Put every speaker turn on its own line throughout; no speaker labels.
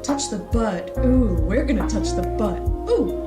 Touch the butt. Ooh, we're gonna touch the butt. Ooh.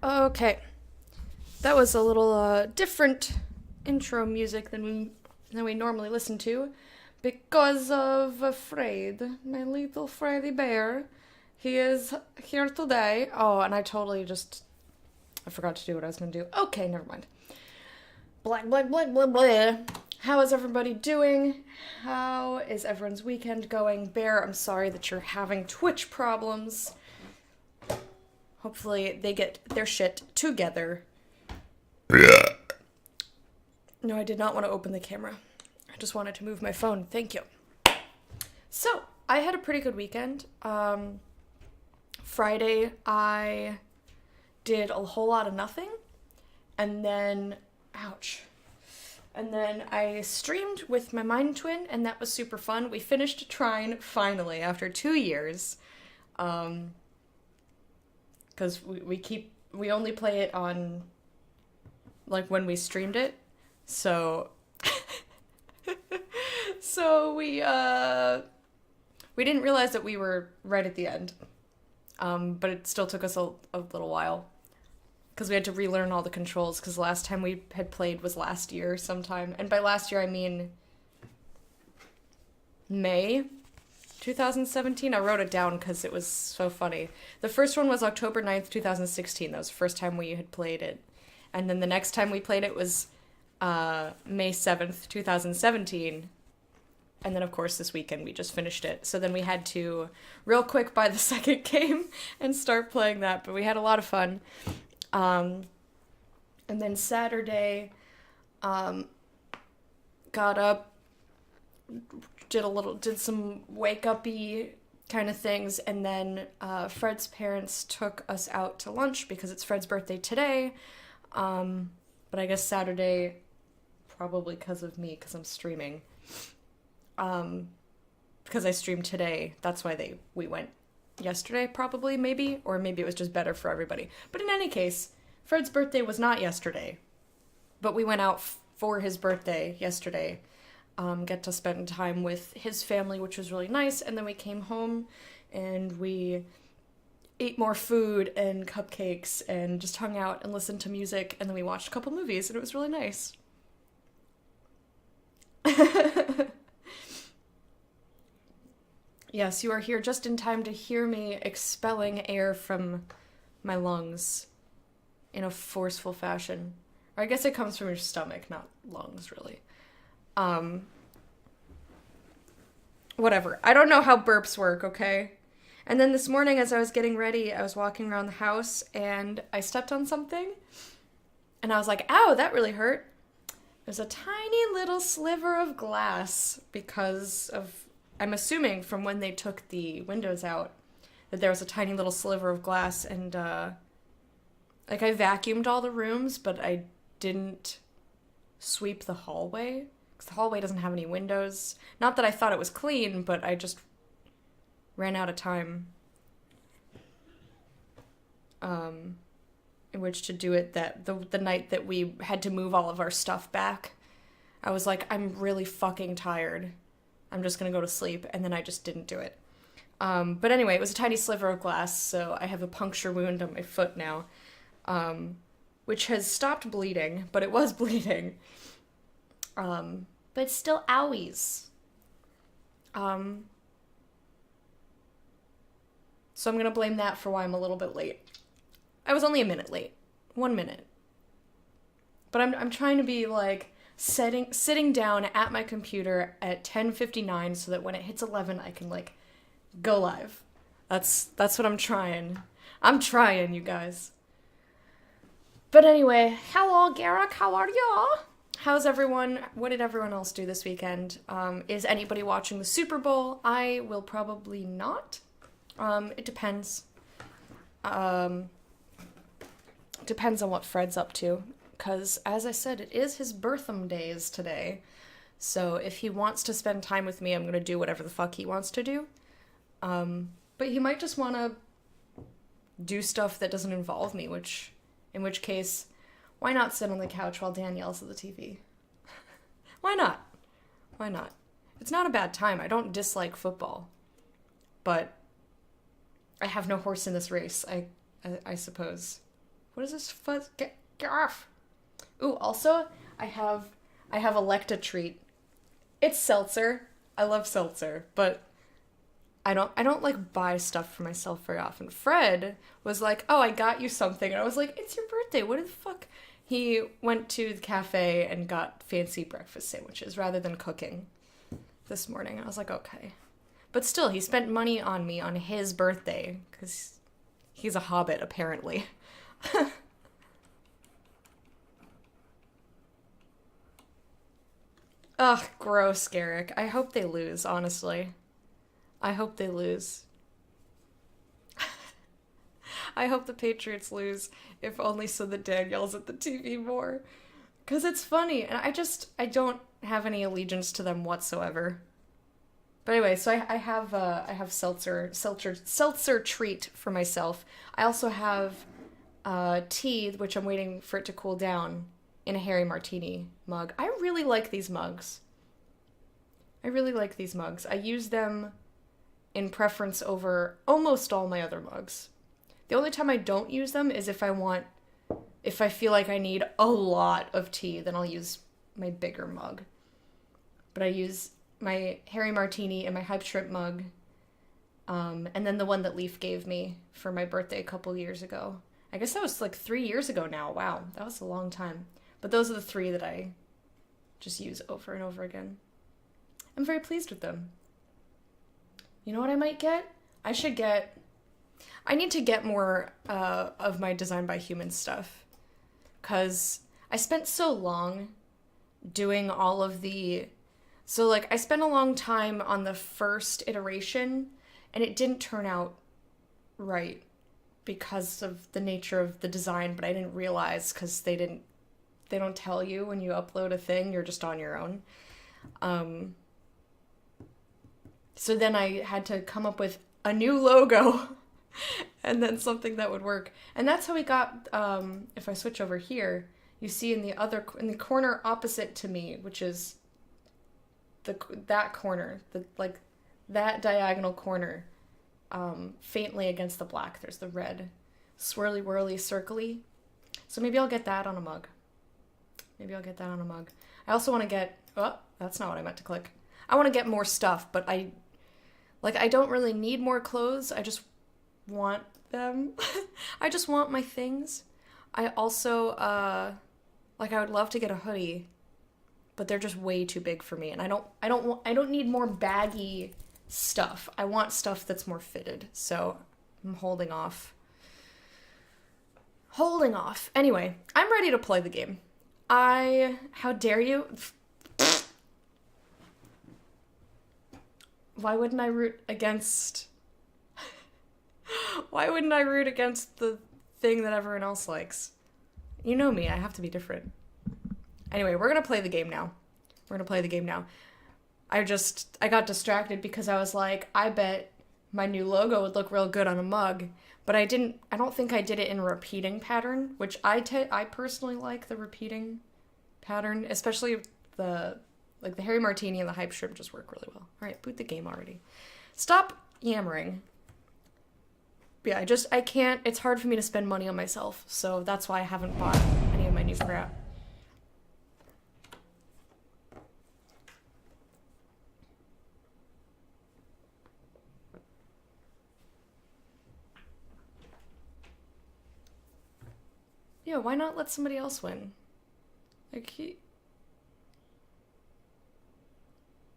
Okay, that was a little different intro music than we normally listen to, because of Fred, my little Freddy Bear. He is here today. Oh, and I forgot to do what I was gonna do. Okay, never mind. Blah blah blah blah blah. How is everybody doing? How is everyone's weekend going? Bear, I'm sorry that you're having Twitch problems. Hopefully they get their shit together. No, I did not want to open the camera. I just wanted to move my phone. Thank you. So, I had a pretty good weekend. Friday, I did a whole lot of nothing. And then, ouch. And then I streamed with my Mind Twin, and that was super fun. We finished Trine, finally, after 2 years. Because we only play it on, like, when we streamed it. So, we didn't realize that we were right at the end. But it still took us a little while. Because we had to relearn all the controls, because the last time we had played was last year sometime. And by last year, I mean May 2017. I wrote it down because it was so funny. The first one was October 9th, 2016. That was the first time we had played it. And then the next time we played it was May 7th, 2017. And then, of course, this weekend we just finished it. So then we had to, real quick, buy the second game and start playing that. But we had a lot of fun. And then Saturday, got up, did some wake-up-y kind of things, and then Fred's parents took us out to lunch because it's Fred's birthday today. But I guess Saturday, probably because of me, because I'm streaming. Because I streamed today, that's why we went yesterday, probably, maybe, or maybe it was just better for everybody. But in any case, Fred's birthday was not yesterday, but we went out for his birthday yesterday, get to spend time with his family, which was really nice, and then we came home, and we ate more food and cupcakes, and just hung out and listened to music, and then we watched a couple movies, and it was really nice. Yes, you are here just in time to hear me expelling air from my lungs in a forceful fashion. Or I guess it comes from your stomach, not lungs, really. Whatever. I don't know how burps work, okay? And then this morning, as I was getting ready, I was walking around the house, and I stepped on something, and I was like, ow, that really hurt. There's a tiny little sliver of glass because of... I'm assuming from when they took the windows out that there was a tiny little sliver of glass, and I vacuumed all the rooms, but I didn't sweep the hallway because the hallway doesn't have any windows. Not that I thought it was clean, but I just ran out of time in which to do it. That the night that we had to move all of our stuff back, I was like, I'm really fucking tired. I'm just gonna go to sleep, and then I just didn't do it. But anyway, it was a tiny sliver of glass, so I have a puncture wound on my foot now, which has stopped bleeding, but it was bleeding. But it's still owies. So I'm gonna blame that for why I'm a little bit late. I was only a minute late. 1 minute. But I'm trying to be, like, sitting down at my computer at 10:59 so that when it hits 11 I can, like, go live. That's what I'm trying. I'm trying, you guys. But anyway, hello Garrick, how are ya? How's everyone? What did everyone else do this weekend? Is anybody watching the Super Bowl? I will probably not. It depends. Depends on what Fred's up to. Because, as I said, it is his birthday days today. So if he wants to spend time with me, I'm going to do whatever the fuck he wants to do. But he might just want to do stuff that doesn't involve me, in which case, why not sit on the couch while Dan yells at the TV? Why not? Why not? It's not a bad time. I don't dislike football. But I have no horse in this race, I suppose. What is this fuzz? Get off! Ooh, also, I have Electa treat. It's seltzer. I love seltzer, but I don't like buy stuff for myself very often. Fred was like, "Oh, I got you something," and I was like, "It's your birthday. What the fuck?" He went to the cafe and got fancy breakfast sandwiches rather than cooking this morning. I was like, okay. But still, he spent money on me on his birthday, because he's a hobbit, apparently. Ugh, gross, Garrick. I hope they lose, honestly. I hope they lose. I hope the Patriots lose, if only so that Dan yells at the TV more. Because it's funny, and I don't have any allegiance to them whatsoever. But anyway, so I have seltzer treat for myself. I also have tea, which I'm waiting for it to cool down, in a Harry Martini mug. I really like these mugs. I use them in preference over almost all my other mugs. The only time I don't use them is if I feel like I need a lot of tea, then I'll use my bigger mug. But I use my Harry Martini and my Hype Shrimp mug, and then the one that Leaf gave me for my birthday a couple years ago. I guess that was like 3 years ago now. Wow, that was a long time. But those are the three that I just use over and over again. I'm very pleased with them. You know what I might get? I need to get more of my Design by Humans stuff. Because I spent so long doing all of the... So, like, I spent a long time on the first iteration, and it didn't turn out right because of the nature of the design, but I didn't realize because they don't tell you when you upload a thing, you're just on your own. So then I had to come up with a new logo and then something that would work. And that's how we got, if I switch over here, you see in the corner opposite to me, which is that corner, that diagonal corner, faintly against the black, there's the red swirly whirly circly. So maybe I'll get that on a mug. I also want to get, oh, that's not what I meant to click. I want to get more stuff, but I don't really need more clothes. I just want them. I just want my things. I also, I would love to get a hoodie, but they're just way too big for me. And I don't need more baggy stuff. I want stuff that's more fitted. So I'm holding off. Anyway, I'm ready to play the game. How dare you? Why wouldn't I root against the thing that everyone else likes? You know me, I have to be different. Anyway, we're gonna play the game now. I got distracted because I was like, I bet my new logo would look real good on a mug, but I don't think I did it in a repeating pattern, which I personally like the repeating pattern, especially the Harry Martini and the Hype Shrimp just work really well. All right, boot the game already. Stop yammering. Yeah, I can't, it's hard for me to spend money on myself, so that's why I haven't bought any of my new crap. Yeah, why not let somebody else win?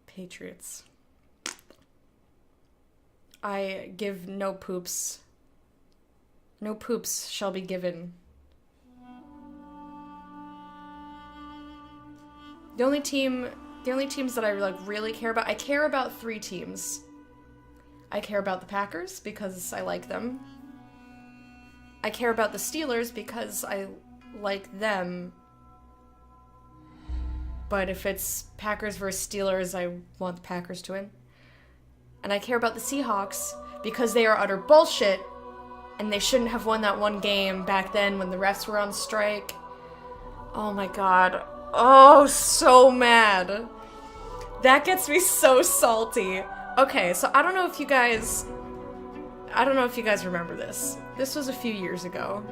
Patriots. I give no poops. No poops shall be given. The only teams that I really care about, I care about 3 teams. I care about the Packers because I like them. I care about the Steelers because I like them. But if it's Packers versus Steelers, I want the Packers to win. And I care about the Seahawks because they are utter bullshit and they shouldn't have won that one game back then when the refs were on strike. Oh my god. Oh, so mad. That gets me so salty. Okay, so I don't know if you guys remember this. This was a few years ago.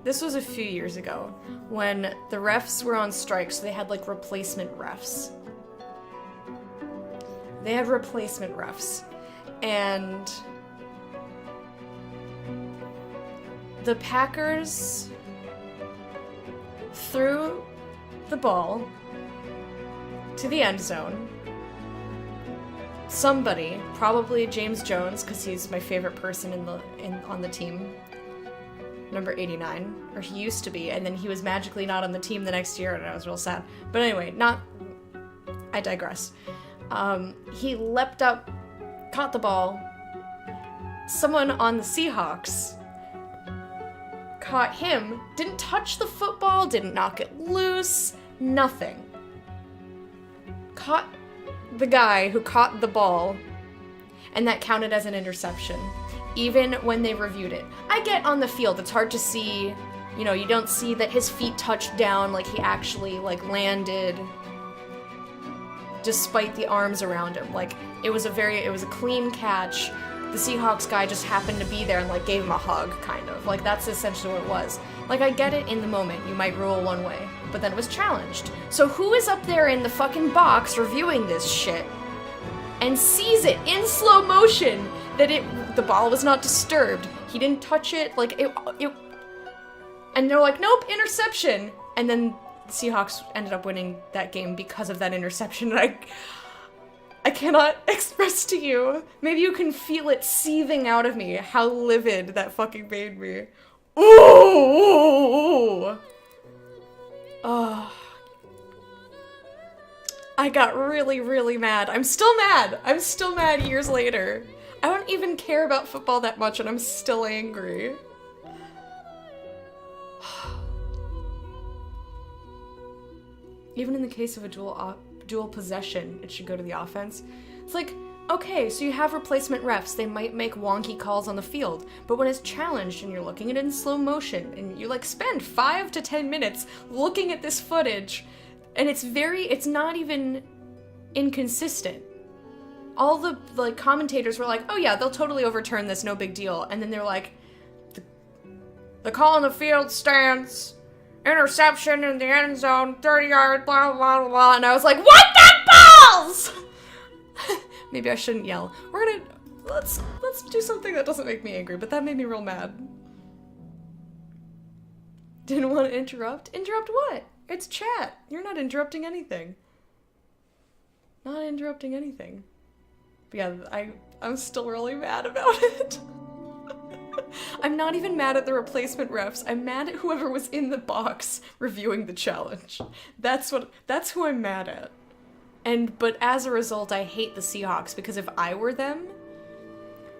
this was a few years ago when the refs were on strike, so they had like replacement refs. They had replacement refs. And the Packers threw the ball to the end zone. Somebody, probably James Jones, because he's my favorite person on the team, number 89, or he used to be, and then he was magically not on the team the next year, and I was real sad. But anyway, I digress. He leapt up, caught the ball. Someone on the Seahawks caught him, didn't touch the football, didn't knock it loose, nothing. Caught the guy who caught the ball, and that counted as an interception, even when they reviewed it. I get on the field, it's hard to see, you don't see that his feet touched down, like he actually, landed despite the arms around him. Like, it was a clean catch. The Seahawks guy just happened to be there and, gave him a hug, kind of. That's essentially what it was. I get it in the moment. You might rule one way. But then it was challenged. So who is up there in the fucking box reviewing this shit and sees it in slow motion that the ball was not disturbed? He didn't touch it. And they're like, nope, interception. And then the Seahawks ended up winning that game because of that interception. And I cannot express to you. Maybe you can feel it seething out of me how livid that fucking made me. Ooh! Oh. I got really, really mad. I'm still mad. I'm still mad years later. I don't even care about football that much and I'm still angry. Even in the case of a dual possession, it should go to the offense. It's like, okay, so you have replacement refs. They might make wonky calls on the field, but when it's challenged and you're looking at it in slow motion and you spend 5 to 10 minutes looking at this footage, and it's not even inconsistent. All the commentators were like, oh yeah, they'll totally overturn this, no big deal. And then they're like, the call on the field stands. Interception in the end zone, 30 yards, blah, blah, blah, blah. And I was like, what the balls? Maybe I shouldn't yell. Let's do something that doesn't make me angry, but that made me real mad. Didn't want to interrupt? Interrupt what? It's chat. You're not interrupting anything. Not interrupting anything. But yeah, I'm still really mad about it. I'm not even mad at the replacement refs. I'm mad at whoever was in the box reviewing the challenge. That's who I'm mad at. But as a result, I hate the Seahawks because if I were them,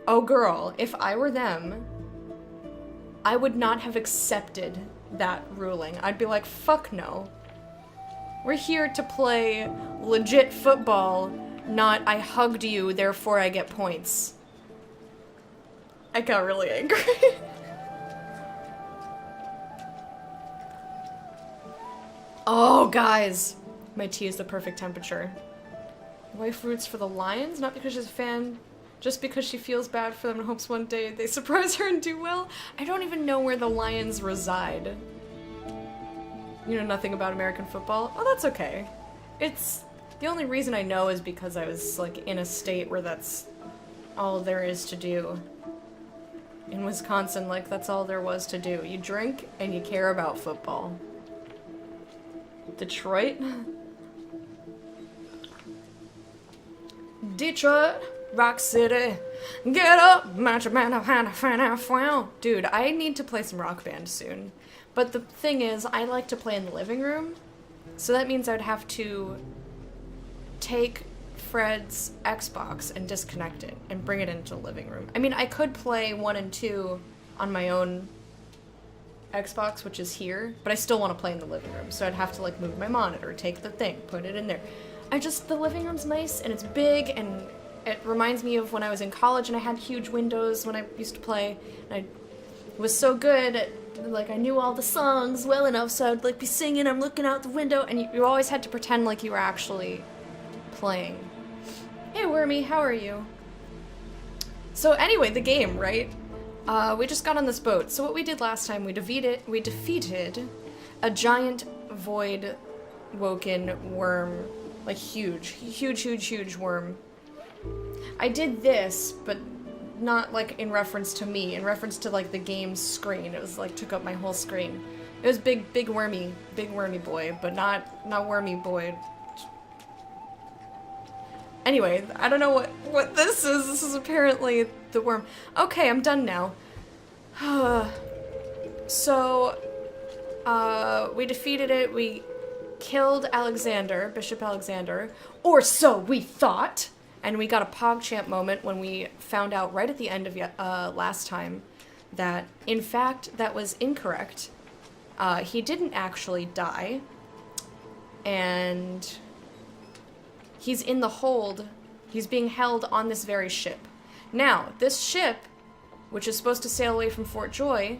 oh girl, if I were them, I would not have accepted that ruling. I'd be like, fuck no. We're here to play legit football, not I hugged you, therefore I get points. I got really angry. Oh, guys. My tea is the perfect temperature. Wife roots for the Lions, not because she's a fan, just because she feels bad for them and hopes one day they surprise her and do well. I don't even know where the Lions reside. You know nothing about American football? Oh, that's okay. It's... The only reason I know is because I was, in a state where that's all there is to do. In Wisconsin, that's all there was to do. You drink and you care about football. Detroit? Detroit, Rock City, get up, macho man, dude, I need to play some Rock Band soon. But the thing is, I like to play in the living room, so that means I would have to take Fred's Xbox and disconnect it and bring it into the living room. I mean, I could play 1 and 2 on my own Xbox, which is here, but I still want to play in the living room, so I'd have to move my monitor, take the thing, put it in there. The living room's nice and it's big and it reminds me of when I was in college and I had huge windows when I used to play, and I was so good at, I knew all the songs well enough, so I'd be singing, I'm looking out the window, and you always had to pretend like you were actually playing. Hey Wormy, how are you? So anyway, the game, right? We just got on this boat. So what we did last time, we defeated a giant void woken worm. Like huge worm. I did this, but not like in reference to me, in reference to like the game's screen. It was like took up my whole screen. It was big wormy boy, but not wormy boy. Anyway, I don't know what this is. This is apparently the worm. Okay, I'm done now. So, we defeated it. We killed Alexander, Bishop Alexander, or so we thought. And we got a PogChamp moment when we found out right at the end of last time that, in fact, that was incorrect. He didn't actually die. And he's in the hold. He's being held on this very ship. Now, this ship, which is supposed to sail away from Fort Joy,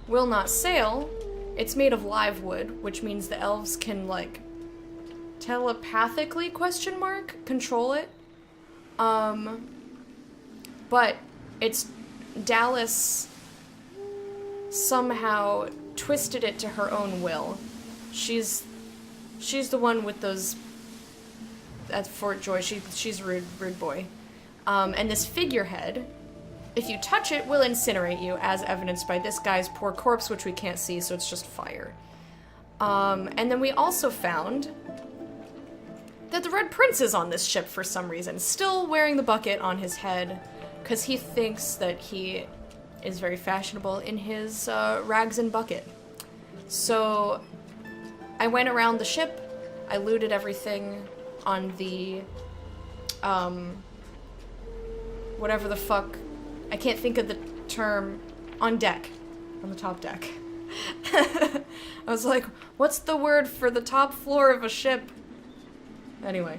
will not sail. It's made of live wood, which means the elves can, like, telepathically, control it. But it's Dallas somehow twisted it to her own will. She's the one with those at Fort Joy. She's rude boy. And this figurehead, if you touch it, will incinerate you, as evidenced by this guy's poor corpse, which we can't see, so it's just fire. And then we also found that the Red Prince is on this ship for some reason, still wearing the bucket on his head, because he thinks that he is very fashionable in his rags and bucket. So I went around the ship, I looted everything on the, whatever the fuck, I can't think of the term, on deck, on the top deck. I was like, what's the word for the top floor of a ship? Anyway,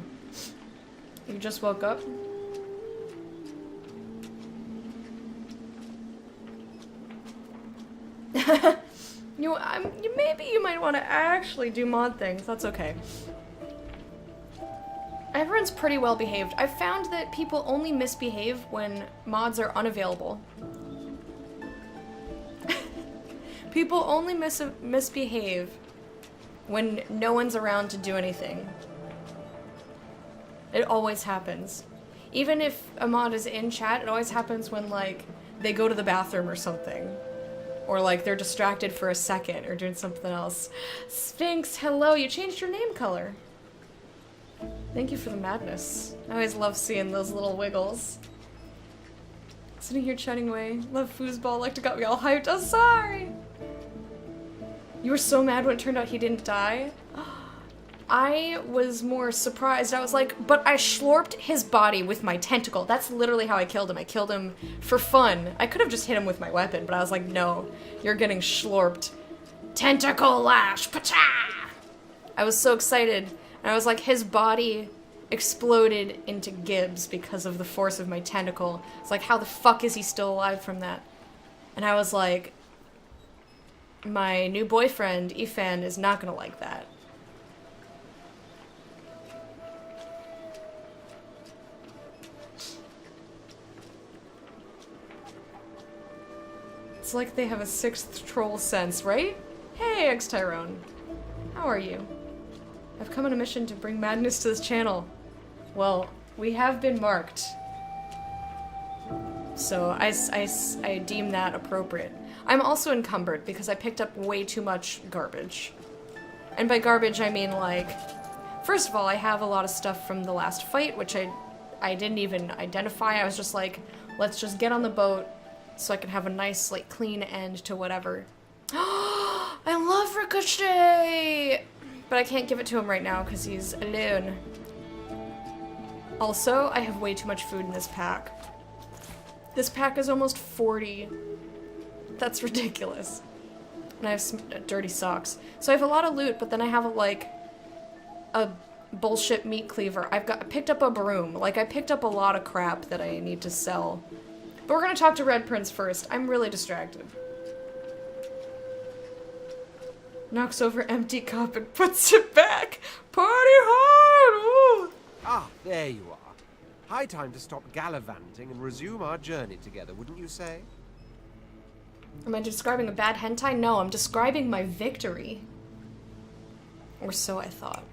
you just woke up? Maybe you might want to actually do mod things. That's okay. Everyone's pretty well behaved. I've found that people only misbehave when mods are unavailable. People only misbehave when no one's around to do anything. It always happens. Even if a mod is in chat, it always happens when, like, they go to the bathroom or something. Or, like, they're distracted for a second or doing something else. Sphinx, hello, you changed your name color. Thank you for the madness. I always love seeing those little wiggles. Sitting here chatting away. Love foosball, like to got me all hyped. Oh, sorry! You were so mad when it turned out he didn't die? I was more surprised. I was like, but I schlorped his body with my tentacle. That's literally how I killed him. I killed him for fun. I could have just hit him with my weapon, but I was like, no, you're getting schlorped. Tentacle lash, pacha! I was so excited. And I was like, his body exploded into gibs because of the force of my tentacle. It's like, how the fuck is he still alive from that? And I was like, my new boyfriend, Ifan, is not gonna like that. It's like they have a sixth troll sense, right? Hey, X-Tyrone. How are you? I've come on a mission to bring madness to this channel. Well, we have been marked. So I deem that appropriate. I'm also encumbered because I picked up way too much garbage. And by garbage I mean, like, first of all, I have a lot of stuff from the last fight, which I didn't even identify. I was just like, let's just get on the boat so I can have a nice, like, clean end to whatever. I love Ricochet! But I can't give it to him right now because he's alone. Also, I have way too much food in this pack. This pack is almost 40. That's ridiculous. And I have some dirty socks. So I have a lot of loot, but then I have a bullshit meat cleaver. I picked up a broom. Like, I picked up a lot of crap that I need to sell. But we're gonna talk to Red Prince first. I'm really distracted. Knocks over empty cup and puts it back. Party hard! Ooh.
Ah, there you are. High time to stop gallivanting and resume our journey together, wouldn't you say?
Am I describing a bad hentai? No, I'm describing my victory. Or so I thought.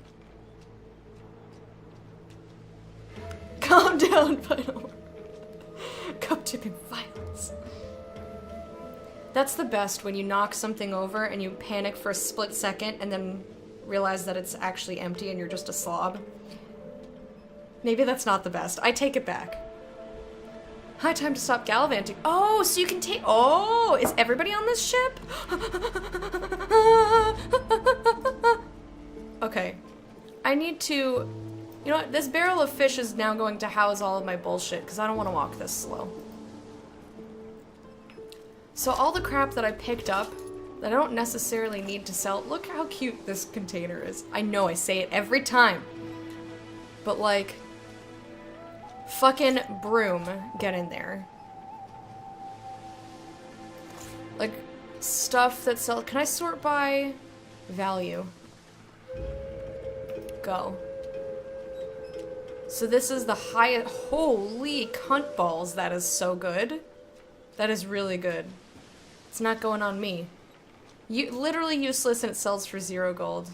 Calm down, final. Cup tipping violence. That's the best, when you knock something over and you panic for a split second and then realize that it's actually empty and you're just a slob. Maybe that's not the best. I take it back. High time to stop gallivanting. Oh, so you can take... Oh, is everybody on this ship? Okay. I need to... You know what? This barrel of fish is now going to house all of my bullshit, because I don't want to walk this slow. So all the crap that I picked up that I don't necessarily need to sell... Look how cute this container is. I know, I say it every time. But, like... Fucking broom, get in there. Like, stuff that sell... Can I sort by value? Go. So this is the highest... Holy cunt balls, that is so good. That is really good. It's not going on me. Literally useless and it sells for 0 gold.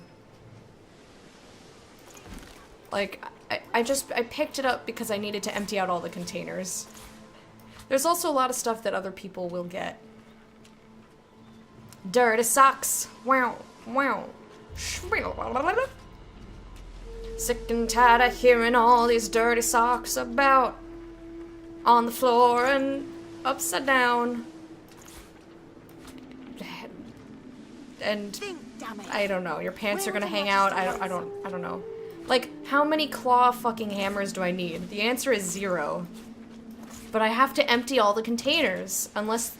Like, I picked it up because I needed to empty out all the containers. There's also a lot of stuff that other people will get. Dirty socks. Wow. Wow. Sick and tired of hearing all these dirty socks about on the floor and upside down. And I don't know, your pants are gonna hang out. I don't know. Like, how many claw fucking hammers do I need? The answer is 0. But I have to empty all the containers. Unless,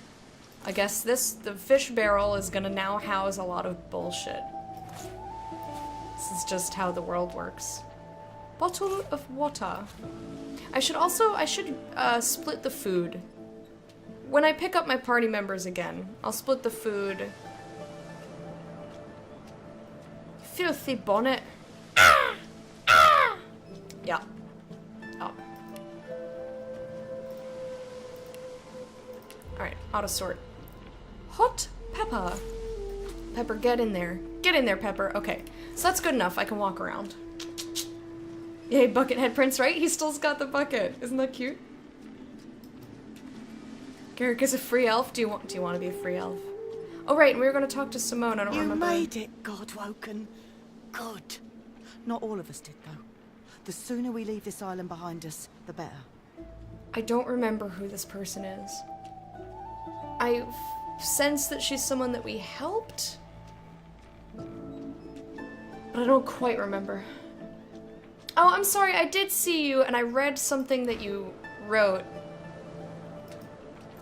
I guess the fish barrel is gonna now house a lot of bullshit. This is just how the world works. Bottle of water. I should split the food. When I pick up my party members again, I'll split the food. Filthy bonnet. Yeah. Oh. Alright, auto sort. Hot pepper. Pepper, get in there. Get in there, Pepper. Okay, so that's good enough. I can walk around. Yay, Buckethead Prince, right? He still's got the bucket. Isn't that cute? Garrick is a free elf. Do you want to be a free elf? Oh, right, and we were going to talk to Simone. I don't remember.
You made it, Godwoken. Good. Not all of us did, though. The sooner we leave this island behind us, the better.
I don't remember who this person is. I sense that she's someone that we helped, but I don't quite remember. Oh, I'm sorry, I did see you, and I read something that you wrote.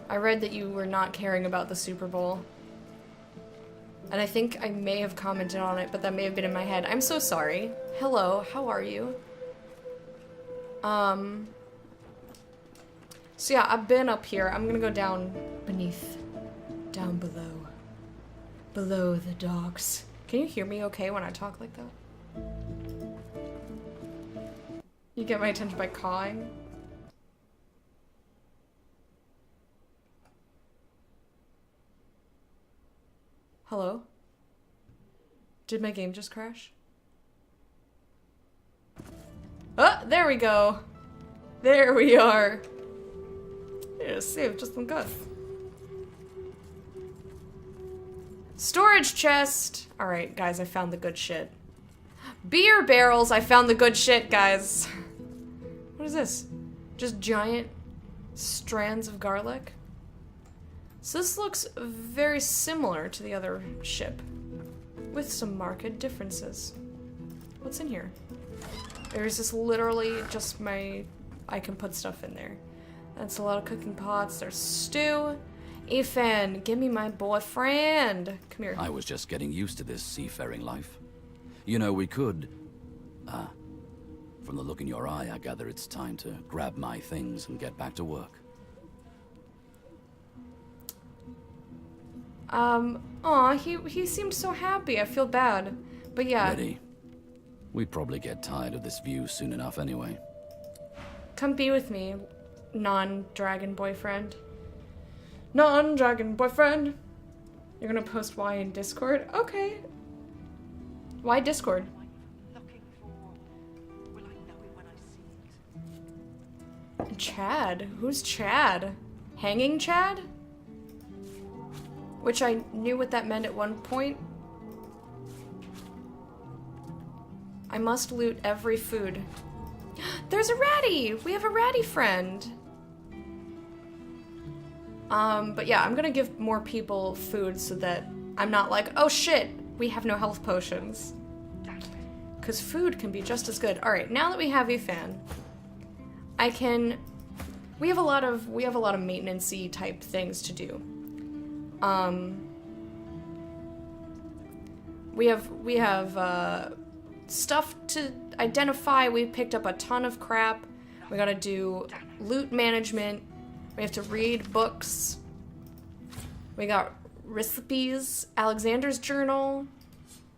I read that you were not caring about the Super Bowl. And I think I may have commented on it, but that may have been in my head. I'm so sorry. Hello, how are you? So yeah, I've been up here. I'm gonna go down beneath. Down below. Below the docks. Can you hear me okay when I talk like that? You get my attention by cawing? Hello? Did my game just crash? Ah, there we go. There we are. Yeah, save just some guts. Storage chest. All right, guys, I found the good shit. Beer barrels. I found the good shit, guys. What is this? Just giant strands of garlic? So this looks very similar to the other ship, with some marked differences. What's in here? There's just literally just I can put stuff in there. That's a lot of cooking pots. There's stew. Ethan, give me my boyfriend. Come here.
I was just getting used to this seafaring life. You know, we could... from the look in your eye, I gather it's time to grab my things and get back to work.
Aw, he seemed so happy. I feel bad. But yeah.
Ready? We'd probably get tired of this view soon enough anyway.
Come be with me, non-dragon boyfriend. Non-dragon boyfriend. You're gonna post why in Discord? Okay. Why Discord?
Looking for. Will I know it when I see it?
Chad. Who's Chad? Hanging Chad? Which I knew what that meant at one point. I must loot every food. There's a ratty! We have a ratty friend! But yeah, I'm gonna give more people food so that I'm not like, oh shit, we have no health potions. Because food can be just as good. Alright, now that we have a fan, I can... We have a lot of maintenance-y type things to do. We have stuff to identify. We picked up a ton of crap. We gotta do loot management. We have to read books. We got recipes, Alexander's journal,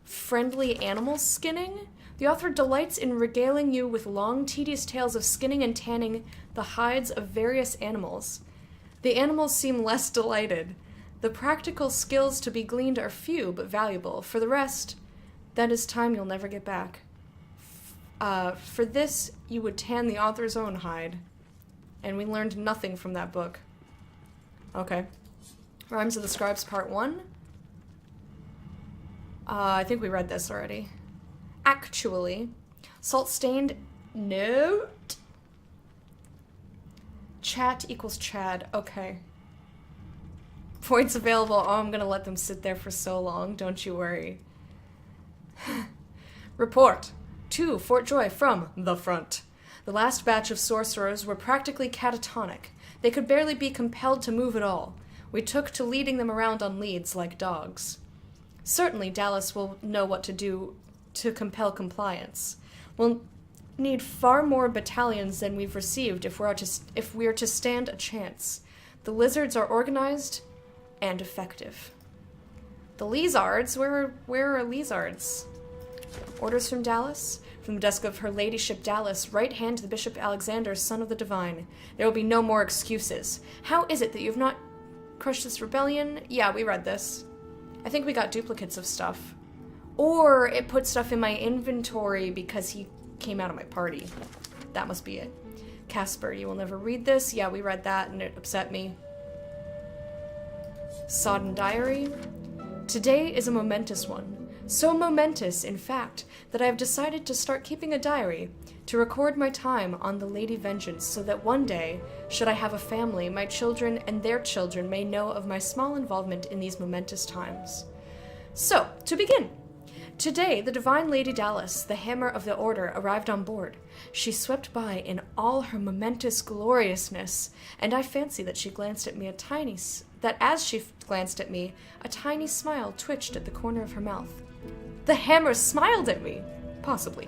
friendly animal skinning. The author delights in regaling you with long, tedious tales of skinning and tanning the hides of various animals. The animals seem less delighted. The practical skills to be gleaned are few but valuable. For the rest, that is time you'll never get back. For this, you would tan the author's own hide. And we learned nothing from that book. Okay. Rhymes of the Scribes Part 1. I think we read this already. Actually. Salt-stained note. Chat equals Chad. Okay. Points available. Oh, I'm gonna let them sit there for so long. Don't you worry. Report. To Fort Joy from the front. The last batch of sorcerers were practically catatonic. They could barely be compelled to move at all. We took to leading them around on leads like dogs. Certainly Dallas will know what to do to compel compliance. We'll need far more battalions than we've received if we are to stand a chance. The lizards are organized and effective. The Lizards? Where are Lizards? Orders from Dallas? From the desk of her ladyship Dallas, right hand to the Bishop Alexander, son of the divine. There will be no more excuses. How is it that you have not crushed this rebellion? Yeah, we read this. I think we got duplicates of stuff. Or it put stuff in my inventory because he came out of my party. That must be it. Casper, you will never read this. Yeah, we read that and it upset me. Sodden Diary. Today is a momentous one. So momentous, in fact, that I have decided to start keeping a diary to record my time on the Lady Vengeance so that one day, should I have a family, my children and their children may know of my small involvement in these momentous times. So, to begin. Today, the Divine Lady Dallas, the Hammer of the Order, arrived on board. She swept by in all her momentous gloriousness, and I fancy that she glanced at me as she glanced at me, a tiny smile twitched at the corner of her mouth. The Hammer smiled at me! Possibly.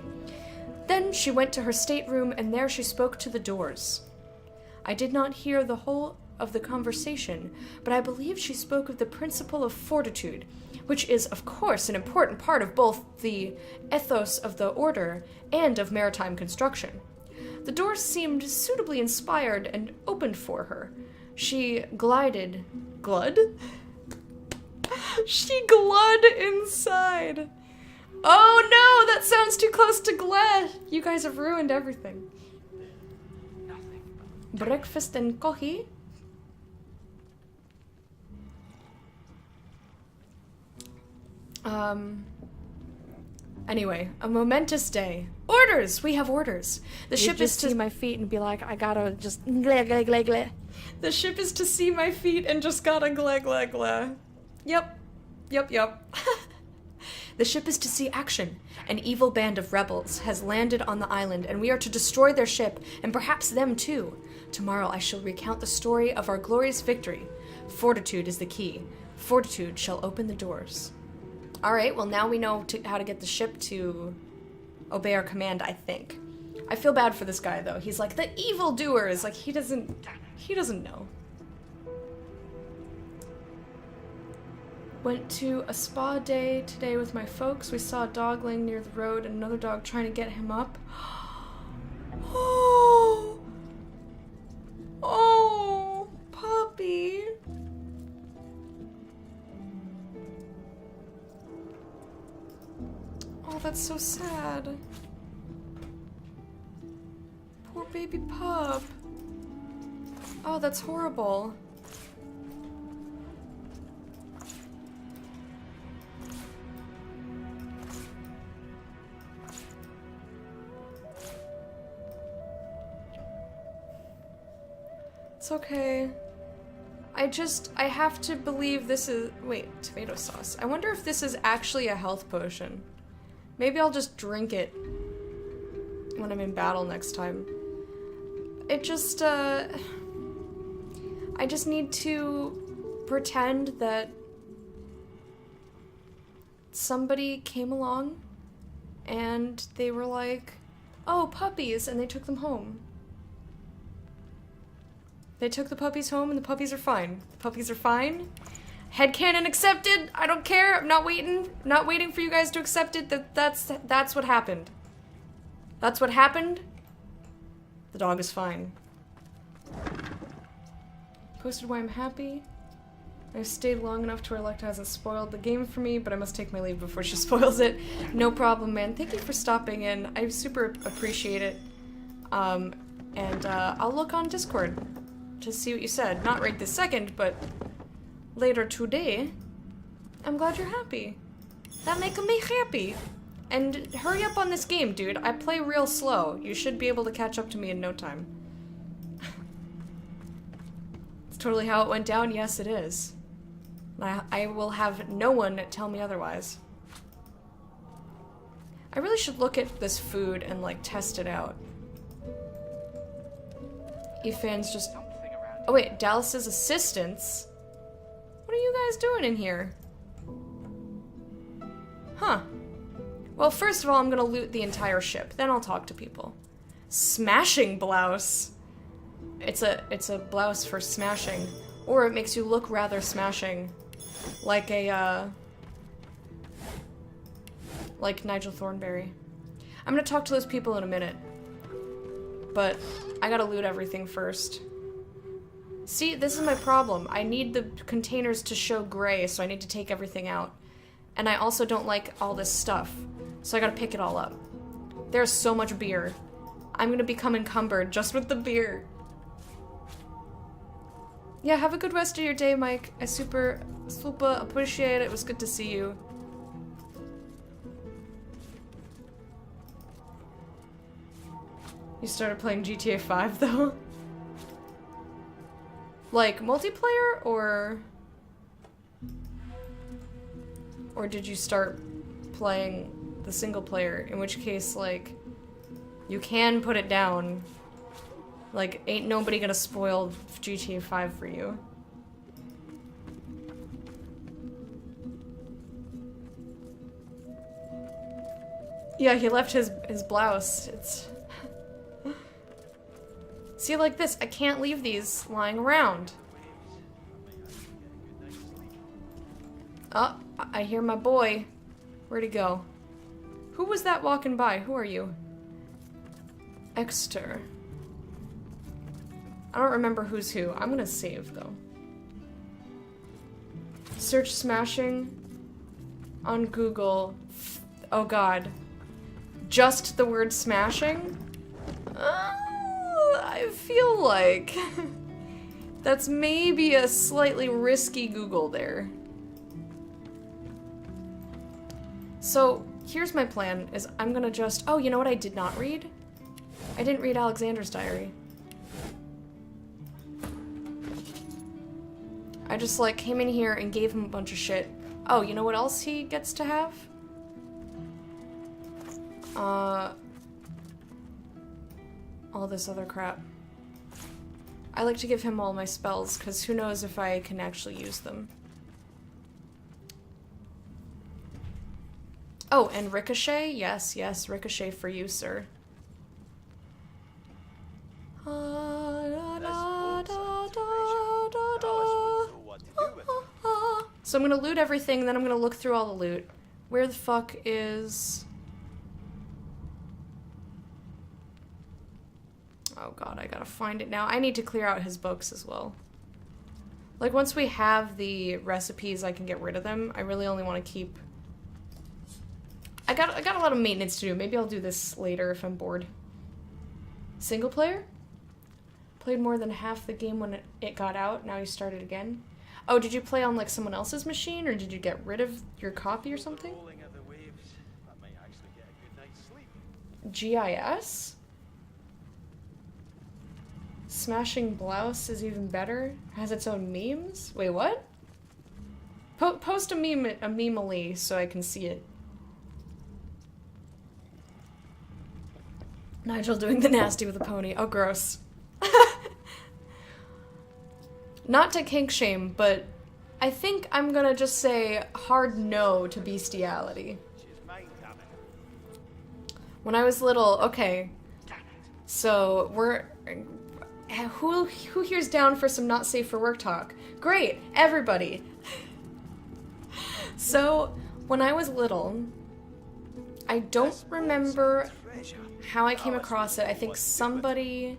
Then she went to her stateroom, and there she spoke to the doors. I did not hear the whole of the conversation, but I believe she spoke of the principle of fortitude, which is, of course, an important part of both the ethos of the order and of maritime construction. The doors seemed suitably inspired and opened for her. She glided... Glud? She glud inside. Oh no, that sounds too close to glad. You guys have ruined everything.
Nothing.
Breakfast and coffee. Anyway, a momentous day. Orders! We have orders. The ship is to see my feet and be like, I gotta just gleh, gleh, gleh, gleh. The ship is to see my feet and just gotta gleh, gleh, gleh. Yep. The ship is to see action. An evil band of rebels has landed on the island, and we are to destroy their ship, and perhaps them too. Tomorrow I shall recount the story of our glorious victory. Fortitude is the key. Fortitude shall open the doors. Alright, well now we know how to get the ship to obey our command, I think. I feel bad for this guy, though. He's like, the evildoers! Like, he doesn't know. Went to a spa day today with my folks. We saw a dog laying near the road and another dog trying to get him up. Oh, puppy. that's so sad. Poor baby pup. Oh, that's horrible. It's okay. I have to believe this is- wait, tomato sauce. I wonder if this is actually a health potion. Maybe I'll just drink it when I'm in battle next time. I just need to pretend that somebody came along and they were like, oh, puppies, and they took them home. They took the puppies home and the puppies are fine. The puppies are fine. Headcanon accepted. I don't care. I'm not waiting for you guys to accept it. That's what happened. That's what happened. The dog is fine. Posted why I'm happy. I've stayed long enough to where Electa hasn't spoiled the game for me, but I must take my leave before she spoils it. No problem, man. Thank you for stopping in. I super appreciate it. I'll look on Discord to see what you said. Not right this second, but later today. I'm glad you're happy. That make me happy. And hurry up on this game, dude. I play real slow. You should be able to catch up to me in no time. It's totally how it went down. Yes, it is. I will have no one tell me otherwise. I really should look at this food and, like, test it out. Efan's just... Oh wait, Dallas's assistants? What are you guys doing in here? Huh. Well, first of all, I'm gonna loot the entire ship. Then I'll talk to people. Smashing blouse. It's a blouse for smashing. Or it makes you look rather smashing. Like a, like Nigel Thornberry. I'm gonna talk to those people in a minute. But I gotta loot everything first. See, this is my problem. I need the containers to show gray, so I need to take everything out. And I also don't like all this stuff, so I gotta pick it all up. There's so much beer. I'm gonna become encumbered just with the beer. Yeah, have a good rest of your day, Mike. I super appreciate it. It was good to see you. You started playing GTA 5, though? Like, multiplayer, or did you start playing the single player? In which case, like, you can put it down. Like, ain't nobody gonna spoil GTA 5 for you. Yeah, he left his blouse. It's... See, like this, I can't leave these lying around. Oh, I hear my boy. Where'd he go? Who was that walking by? Who are you? Exeter. I don't remember who's who. I'm gonna save, though. Search smashing on Google. Oh god. Just the word smashing? I feel like that's maybe a slightly risky Google there. So, here's my plan, is I'm gonna just... Oh, you know what I did not read? I didn't read Alexander's diary. I just, like, came in here and gave him a bunch of shit. Oh, you know what else he gets to have? All this other crap. I like to give him all my spells, because who knows if I can actually use them. Oh, and Ricochet? Yes, yes, Ricochet for you, sir. So I'm gonna loot everything, and then I'm gonna look through all the loot. Where the fuck is... Oh god, I gotta find it now. I need to clear out his books as well. Like, once we have the recipes, I can get rid of them. I really only want to keep... I got a lot of maintenance to do. Maybe I'll do this later if I'm bored. Single player? Played more than half the game when it got out. Now you started again. Oh, did you play on like someone else's machine, or did you get rid of your copy or something? GIS? Smashing Blouse is even better. Has its own memes. Wait, what? Post a meme-ally so I can see it. Nigel doing the nasty with a pony. Oh, gross. Not to kink shame, but I think I'm gonna just say hard no to bestiality. When I was little, okay, so who here's down for some not safe for work talk? Great, everybody. So, when I was little, I don't remember how I came across it. I think somebody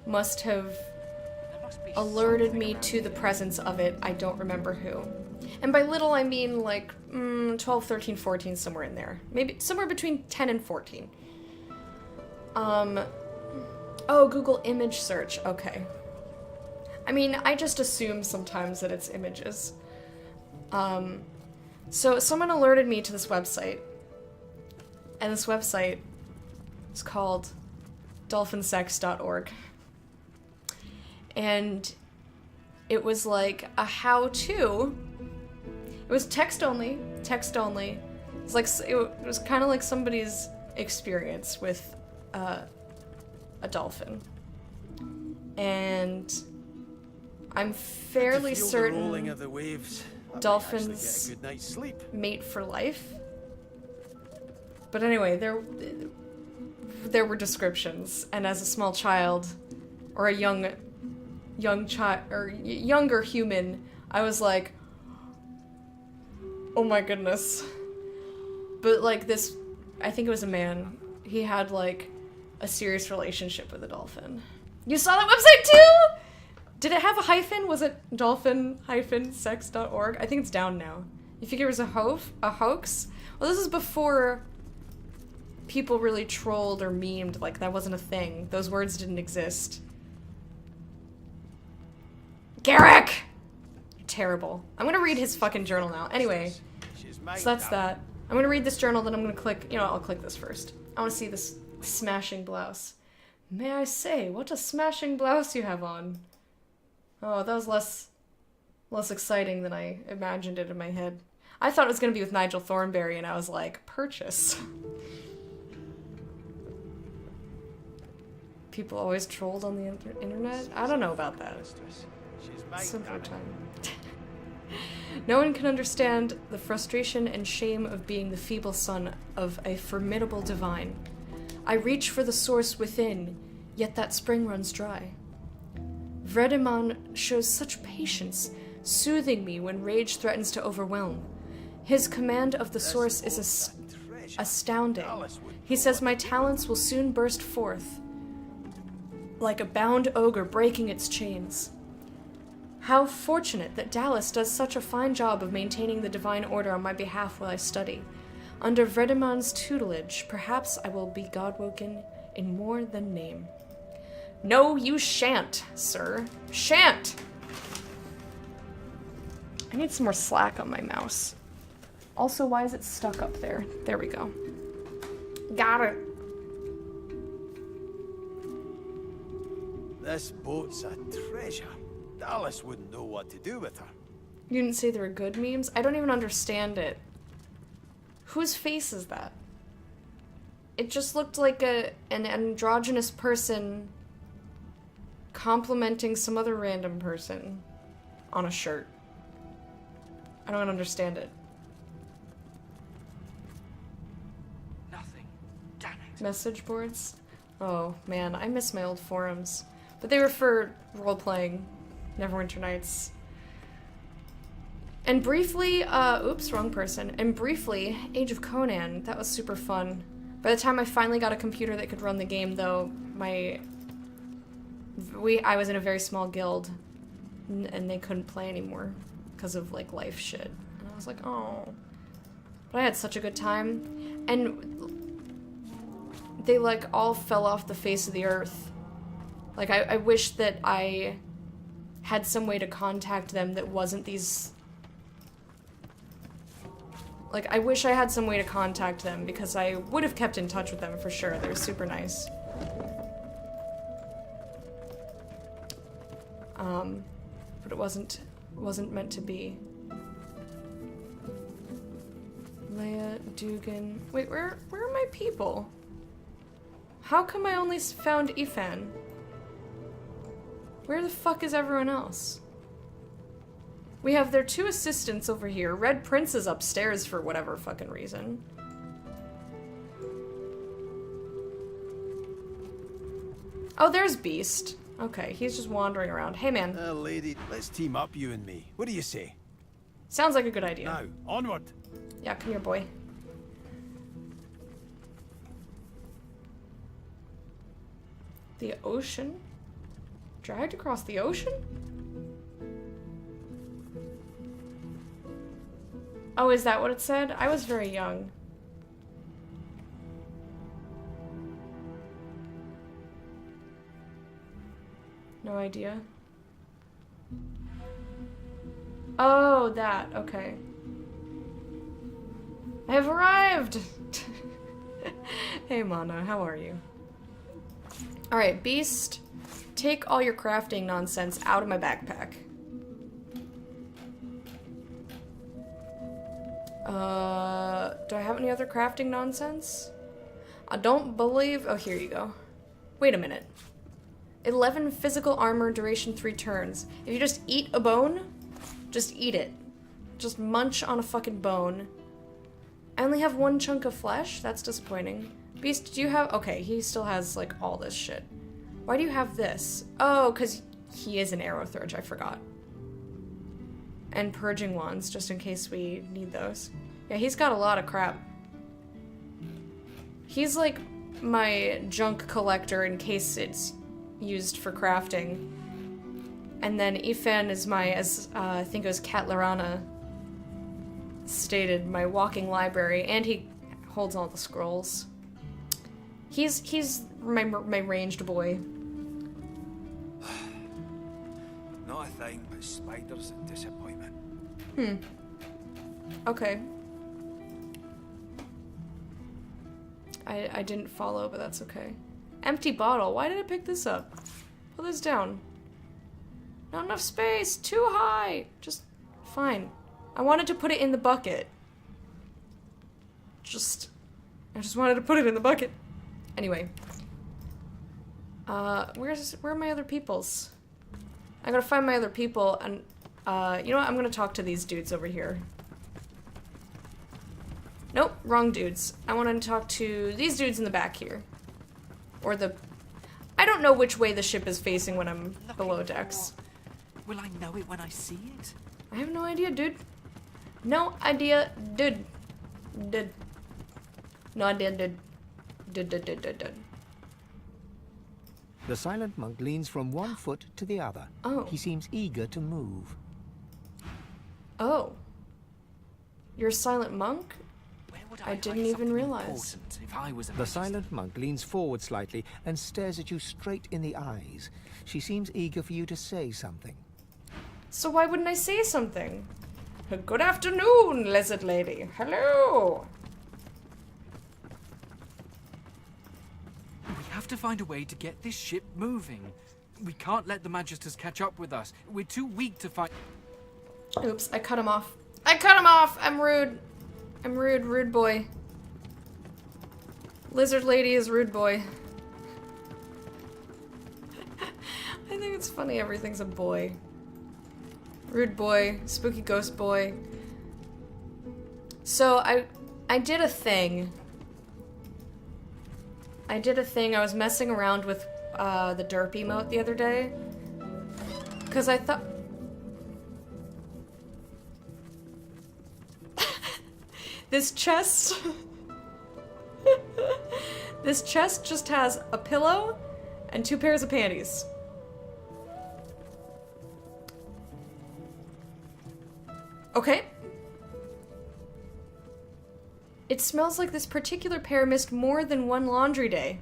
must have alerted me to the presence of it. I don't remember who. And by little, I mean like 12, 13, 14, somewhere in there. Maybe somewhere between 10 and 14. Oh, Google image search. Okay. I mean, I just assume sometimes that it's images. So someone alerted me to this website. And this website is called dolphinsex.org. And it was like a how-to. It was text only. It's like it was kind of like somebody's experience with a dolphin. And I'm fairly certain
of the waves,
dolphins
get a good night's sleep.
mate for life. But anyway, there were descriptions, and as a small child or a young child or younger human, I was like, oh my goodness. But like this, I think it was a man. He had like a serious relationship with a dolphin. You saw that website too? Did it have a hyphen? Was it dolphin-sex.org? I think it's down now. You think it was a hoax? Well, this is before people really trolled or memed. Like, that wasn't a thing. Those words didn't exist. Garrick! You're terrible. I'm gonna read his fucking journal now. Anyway, so that's that. I'm gonna read this journal, then I'm gonna click, I'll click this first. I wanna see this smashing blouse. May I say, what a smashing blouse you have on. Oh, that was less exciting than I imagined it in my head. I thought it was gonna be with Nigel Thornberry, and I was like, purchase. People always trolled on the internet? I don't know about that. Simpler time. No one can understand the frustration and shame of being the feeble son of a formidable divine. I reach for the source within, yet that spring runs dry. Vredeman shows such patience, soothing me when rage threatens to overwhelm. His command of the source is astounding. He says my talents will soon burst forth, like a bound ogre breaking its chains. How fortunate that Dallas does such a fine job of maintaining the divine order on my behalf while I study. Under Vredeman's tutelage, perhaps I will be godwoken in more than name. No, you shan't, sir. Shan't! I need some more slack on my mouse. Also, why is it stuck up there? There we go. Got it.
This boat's a treasure. Dallas wouldn't know what to do with her.
You didn't say there were good memes? I don't even understand it. Whose face is that? It just looked like an androgynous person complimenting some other random person on a shirt. I don't understand it.
Nothing. Damn it.
Message boards? Oh man, I miss my old forums. But they were for role-playing Neverwinter Nights. And briefly, oops, wrong person. And briefly, Age of Conan. That was super fun. By the time I finally got a computer that could run the game, though, I was in a very small guild, and they couldn't play anymore because of, like, life shit. And I was like, oh. But I had such a good time. And they, like, all fell off the face of the earth. Like, I wish that I had some way to contact them that wasn't these... Like, I wish I had some way to contact them, because I would have kept in touch with them for sure. They were super nice. But it wasn't meant to be. Leia, Dugan... Wait, where are my people? How come I only found Ifan? Where the fuck is everyone else? We have their 2 assistants over here. Red Prince is upstairs for whatever fucking reason. Oh, there's Beast. Okay, he's just wandering around. Hey, man.
Lady, let's team up, you and me. What do you say?
Sounds like a good idea.
Now, onward.
Yeah, come here, boy. The ocean? Dragged across the ocean? Oh, is that what it said? I was very young. No idea. Oh, that. Okay. I have arrived! Hey, Mana, how are you? Alright, Beast, take all your crafting nonsense out of my backpack. Do I have any other crafting nonsense? I don't believe... Oh, here you go. Wait a minute. 11 physical armor, duration 3 turns. If you just eat a bone, just eat it. Just munch on a fucking bone. I only have 1 chunk of flesh? That's disappointing. Beast, do you have... Okay, he still has, like, all this shit. Why do you have this? Oh, because he is an arrow thrower, I forgot. And purging wands, just in case we need those. Yeah, he's got a lot of crap. He's like my junk collector in case it's used for crafting. And then Ifan is my, as I think it was Kat Lorana stated, my walking library, and he holds all the scrolls. He's my ranged boy.
Not a thing but spiders and disappointment.
Okay. I didn't follow, but that's okay. Empty bottle. Why did I pick this up? Put this down. Not enough space. Too high. Just fine. I wanted to put it in the bucket. I just wanted to put it in the bucket. Anyway. Where are my other peoples? I gotta find my other people, and, you know what? I'm gonna talk to these dudes over here. Nope, wrong dudes. I want to talk to these dudes in the back here. Or the... I don't know which way the ship is facing when I'm below decks.
Will I know it when I see it?
I have no idea, dude. No idea, dude. Dude. No idea, dude. Dude.
The silent monk leans from one foot to the other.
Oh.
He seems eager to move.
Oh. You're a silent monk?
Where would
I
hide
didn't even
something
realize.
important if I was a
The
magister?
silent monk leans forward slightly and stares at you straight in the eyes. She seems eager for you to say something.
So why wouldn't I say something? Good afternoon, lizard lady. Hello.
We have to find a way to get this ship moving. We can't let the Magisters catch up with us. We're too weak to fight.
Oops, I cut him off. I cut him off! I'm rude. I'm rude, rude boy. Lizard lady is rude boy. I think it's funny everything's a boy. Rude boy, spooky ghost boy. So I did a thing. I was messing around with the derp emote the other day. Because I thought... This chest... This chest just has a pillow and 2 pairs of panties. Okay. It smells like this particular pair missed more than one laundry day.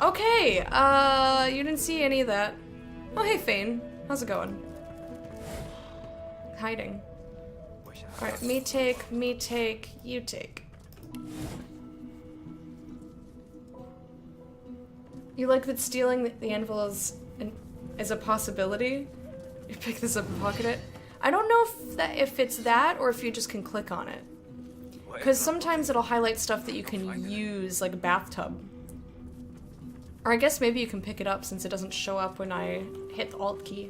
Okay, you didn't see any of that. Oh, hey, Fane. How's it going? Hiding. Alright, me take, you take. You like that stealing the anvil is a possibility? You pick this up and pocket it? I don't know if it's that or if you just can click on it. Because sometimes it'll highlight stuff that you can use, like a bathtub. Or I guess maybe you can pick it up since it doesn't show up when I hit the Alt key.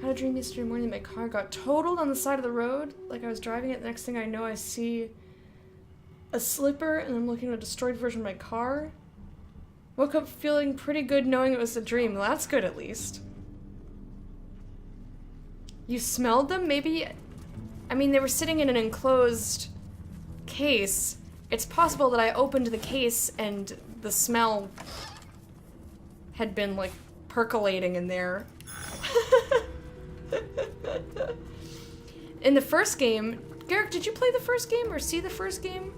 Had a dream yesterday morning that my car got totaled on the side of the road. Like I was driving it, the next thing I know I see a slipper and I'm looking at a destroyed version of my car. Woke up feeling pretty good knowing it was a dream. Well, that's good at least. You smelled them? Maybe... I mean, they were sitting in an enclosed case. It's possible that I opened the case and the smell had been, like, percolating in there. In the first game... Garrick, did you play the first game or see the first game?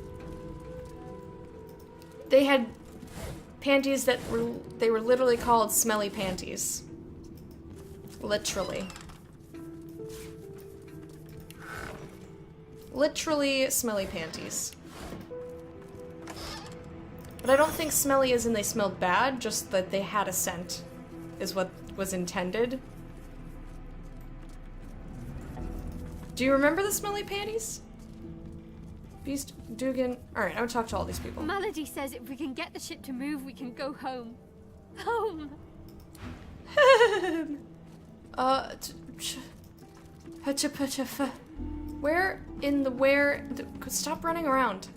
They had panties that were literally called smelly panties. Literally. Literally smelly panties. But I don't think smelly as in they smelled bad, just that they had a scent is what was intended. Do you remember the smelly panties? Beast, Dugan... Alright, I'm gonna talk to all these people.
Melody says if we can get the ship to move, we can go home. Home!
Where in the where... Stop running around.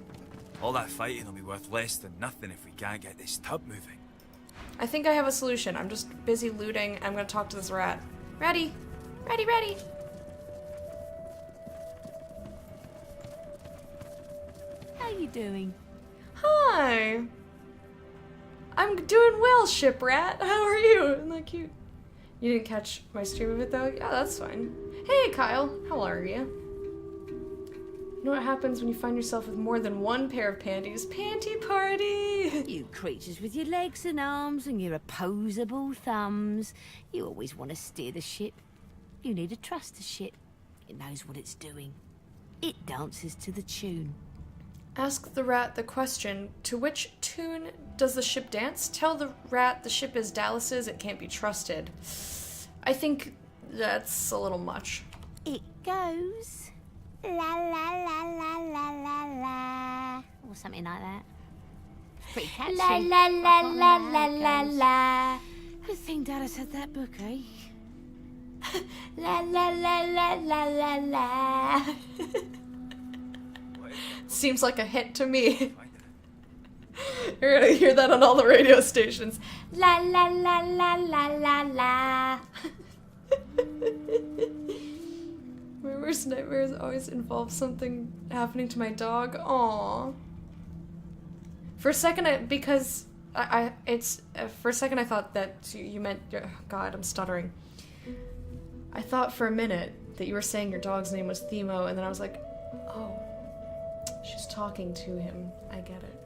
All that fighting will be worth less than nothing if we can't get this tub moving.
I think I have a solution. I'm just busy looting. I'm gonna talk to this rat. Ratty! Ratty, ratty!
How you doing?
Hi! I'm doing well, shiprat. How are you? Isn't that cute? You didn't catch my stream of it, though? Yeah, that's fine. Hey, Kyle. How are you? You know what happens when you find yourself with more than one pair of panties? Panty party!
You creatures with your legs and arms and your opposable thumbs. You always want to steer the ship. You need to trust the ship. It knows what it's doing. It dances to the tune.
Ask the rat the question, to which tune does the ship dance? Tell the rat the ship is Dallas's, it can't be trusted. I think that's a little much.
It goes... La la la la la la la... Or something like that. Pretty catchy. La la la la la la la... Good thing Dallas had that book, eh? La la la la la la la...
Seems like a hit to me. You're gonna hear that on all the radio stations. La la la la la la la. My worst nightmares always involve something happening to my dog. Aww. For a second, for a second I thought that you meant, God, I'm stuttering. I thought for a minute that you were saying your dog's name was Themo, and then I was like, oh. She's talking to him. I get it.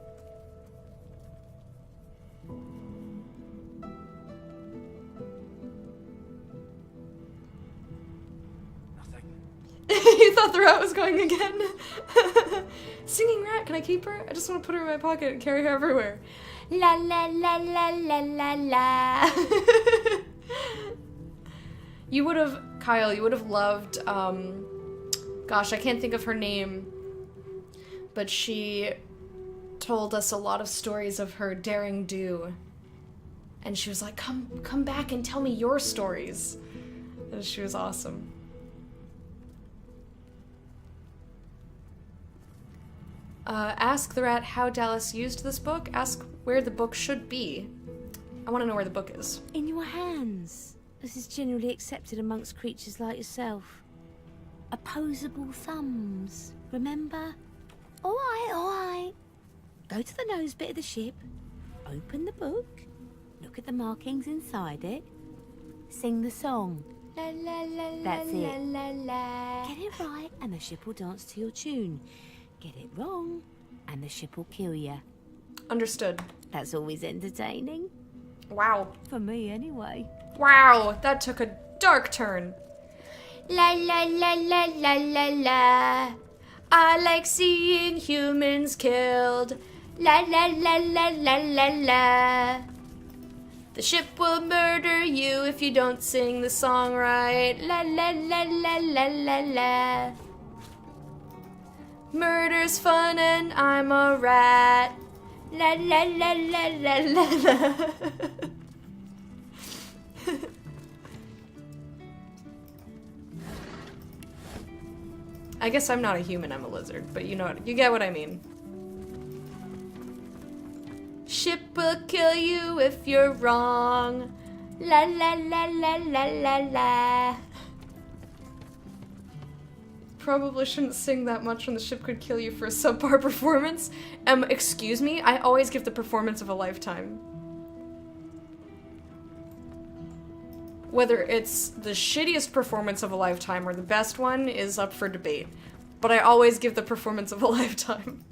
Nothing.
You thought the rat was going again? Singing rat, can I keep her? I just want to put her in my pocket and carry her everywhere. La la la la la la la. You would have, Kyle, you would have loved, gosh, I can't think of her name. But she told us a lot of stories of her daring do. And she was like, come back and tell me your stories. And she was awesome. Ask the rat how Dallas used this book. Ask where the book should be. I want to know where the book is.
In your hands. This is generally accepted amongst creatures like yourself. Opposable thumbs, remember? Alright. Go to the nose bit of the ship, open the book, look at the markings inside it, sing the song. That's it. Get it right and the ship will dance to your tune. Get it wrong and the ship will kill you.
Understood.
That's always entertaining.
Wow.
For me, anyway.
Wow, that took a dark turn.
La la la la la la la. I like seeing humans killed. La la la la la la la. The ship will murder you if you don't sing the song right. La la la la la la la. Murder's fun and I'm a rat. La la la la la la la.
I guess I'm not a human, I'm a lizard, but you get what I mean. Ship will kill you if you're wrong. La la la la la la la. Probably shouldn't sing that much when the ship could kill you for a subpar performance. Excuse me? I always give the performance of a lifetime. Whether it's the shittiest performance of a lifetime or the best one is up for debate. But I always give the performance of a lifetime.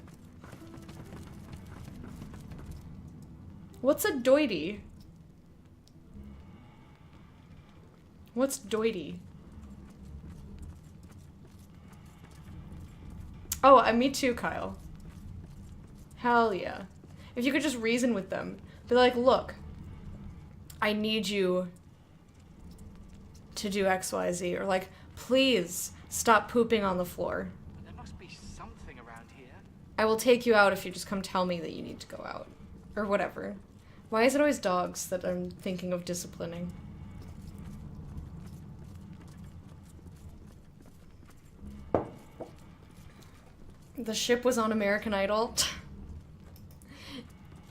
What's a doity? What's doity? Oh, me too, Kyle. Hell yeah. If you could just reason with them. Be like, look, I need you to do XYZ. Or like, please stop pooping on the floor.
There must be something around here.
I will take you out if you just come tell me that you need to go out. Or whatever. Why is it always dogs that I'm thinking of disciplining? The ship was on American Idol.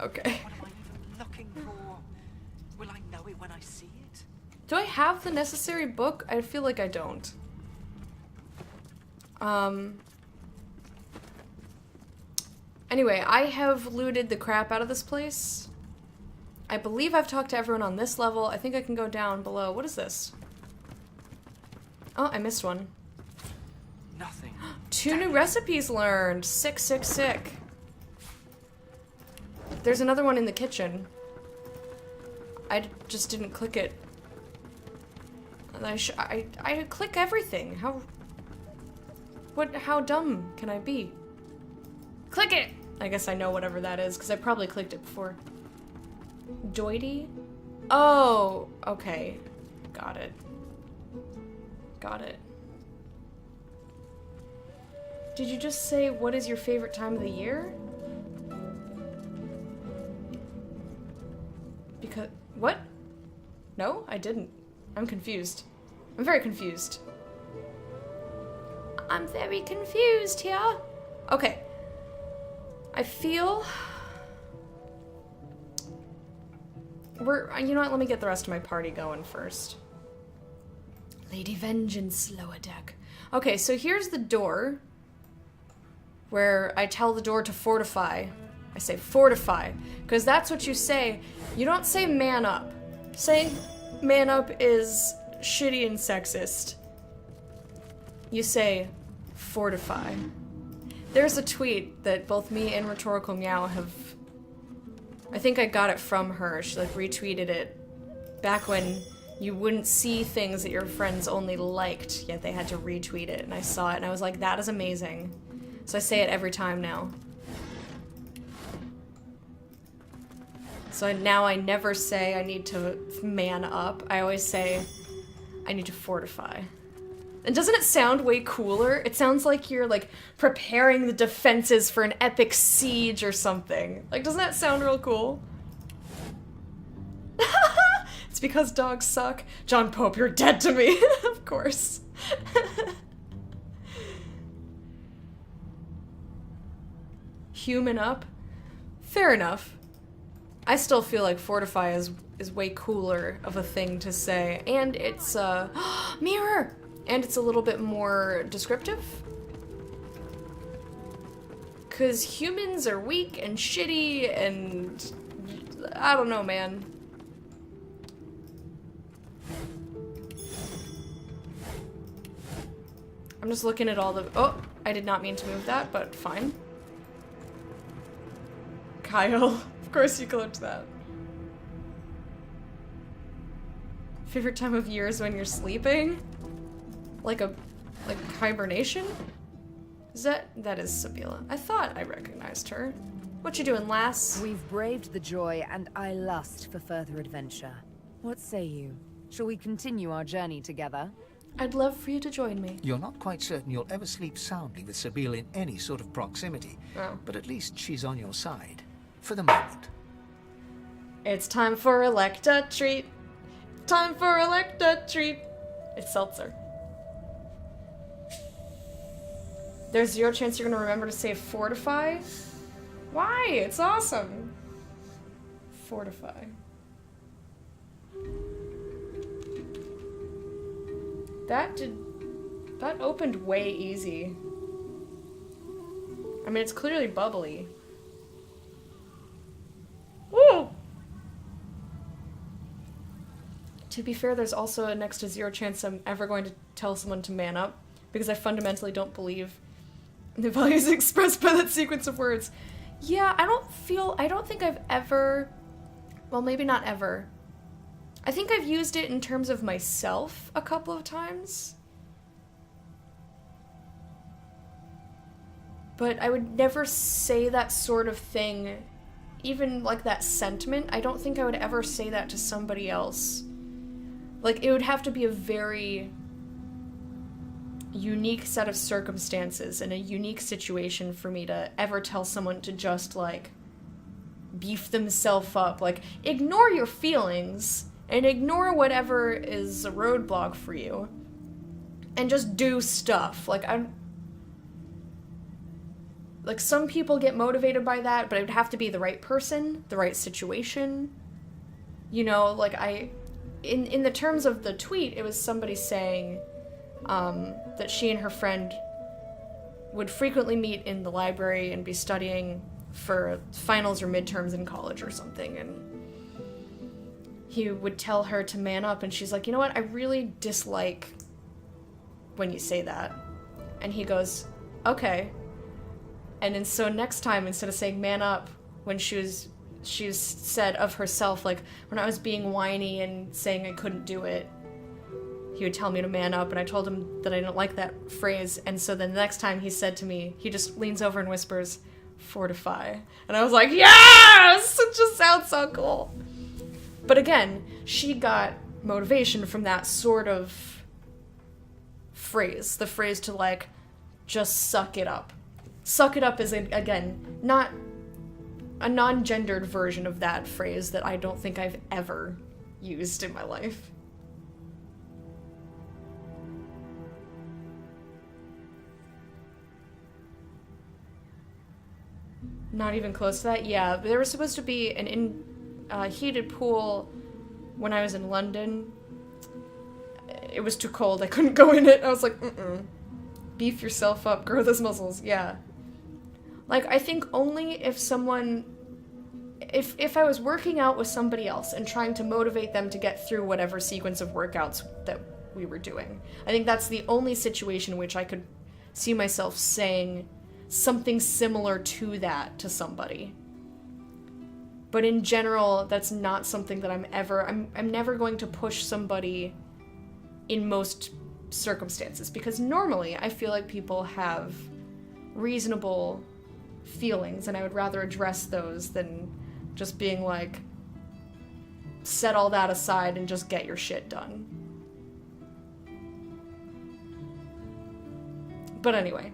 Okay.
What am I even looking for? Will I know it when I see it?
Do I have the necessary book? I feel like I don't. Anyway, I have looted the crap out of this place. I believe I've talked to everyone on this level. I think I can go down below. What is this? Oh, I missed one.
Nothing.
2 new recipes learned. Sick, sick, sick. There's another one in the kitchen. I just didn't click it. And I click everything. How dumb can I be? Click it! I guess I know whatever that is, because I probably clicked it before. Doity? Oh, okay. Got it. Got it. Did you just say, what is your favorite time of the year? Because, what? No, I didn't. I'm confused. I'm very confused. I'm very confused here. Okay. I feel... You know what, let me get the rest of my party going first. Lady Vengeance, lower deck. Okay, so here's the door. Where I tell the door to fortify. I say fortify, because that's what you say. You don't say man up. Saying man up is shitty and sexist. You say fortify. There's a tweet that both me and Rhetorical Meow have... I think I got it from her. She like retweeted it back when you wouldn't see things that your friends only liked, yet they had to retweet it, and I saw it and I was like, that is amazing. So I say it every time now. So now I never say I need to man up. I always say I need to fortify. And doesn't it sound way cooler? It sounds like you're like preparing the defenses for an epic siege or something. Like, doesn't that sound real cool? It's because dogs suck. John Pope, you're dead to me. Of course. Human up? Fair enough. I still feel like fortify is way cooler of a thing to say. And it's, mirror! And it's a little bit more descriptive. 'Cause humans are weak and shitty and... I don't know, man. I'm just looking at all the... Oh, I did not mean to move that, but fine. Kyle, of course you clipped that. Favorite time of year is when you're sleeping? Like hibernation? That is Sabila. I thought I recognized her. What you doing, lass?
We've braved the joy, and I lust for further adventure. What say you? Shall we continue our journey together?
I'd love for you to join me.
You're not quite certain you'll ever sleep soundly with Sabine in any sort of proximity, but at least she's on your side. For the moment.
It's time for Electa treat. Time for Electa treat. It's seltzer. There's 0 chance you're gonna remember to say fortify. Why? It's awesome. Fortify. That opened way easy. I mean, it's clearly bubbly. Woo! To be fair, there's also a next to 0 chance I'm ever going to tell someone to man up, because I fundamentally don't believe in the values expressed by that sequence of words. Yeah, I don't think I've ever, well, maybe not ever. I think I've used it in terms of myself a couple of times. But I would never say that sort of thing, even like that sentiment. I don't think I would ever say that to somebody else. Like, it would have to be a very unique set of circumstances and a unique situation for me to ever tell someone to just, like, beef themselves up. Like, ignore your feelings and ignore whatever is a roadblock for you and just do stuff. Like, some people get motivated by that, but it would have to be the right person, the right situation. You know, like, in the terms of the tweet, it was somebody saying that she and her friend would frequently meet in the library and be studying for finals or midterms in college or something, and he would tell her to man up, and she's like, you know what, I really dislike when you say that. And he goes, okay. And then so next time, instead of saying man up, when she's said of herself, like, when I was being whiny and saying I couldn't do it, he would tell me to man up, and I told him that I didn't like that phrase, and so then the next time he said to me, he just leans over and whispers, fortify. And I was like, yes! It just sounds so cool. But again, she got motivation from that sort of phrase. The phrase to, like, just suck it up. Suck it up is, again, not a non-gendered version of that phrase that I don't think I've ever used in my life. Not even close to that? Yeah, there was supposed to be an heated pool when I was in London. It was too cold, I couldn't go in it. I was like, beef yourself up, grow those muscles, yeah. Like, I think only if someone... If I was working out with somebody else and trying to motivate them to get through whatever sequence of workouts that we were doing, I think that's the only situation in which I could see myself saying something similar to that to somebody. But in general, that's not something that I'm never going to push somebody in most circumstances, because normally I feel like people have reasonable feelings, and I would rather address those than just being like, set all that aside and just get your shit done. But anyway,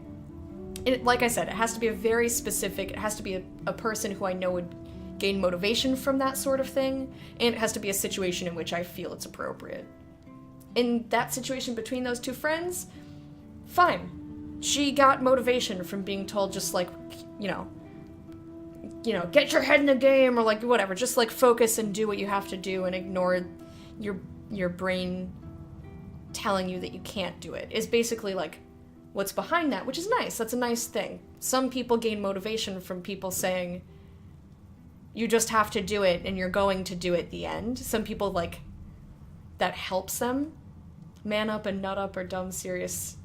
like I said, it has to be a very specific, it has to be a person who I know would gain motivation from that sort of thing, and it has to be a situation in which I feel it's appropriate. In that situation between those two friends, fine. She got motivation from being told just, like, you know, get your head in the game, or like whatever, just like focus and do what you have to do and ignore your brain telling you that you can't do it, is basically like what's behind that, which is nice. That's a nice thing. Some people gain motivation from people saying you just have to do it and you're going to do it at the end. Some people, like, that helps them. Man up and nut up are dumb serious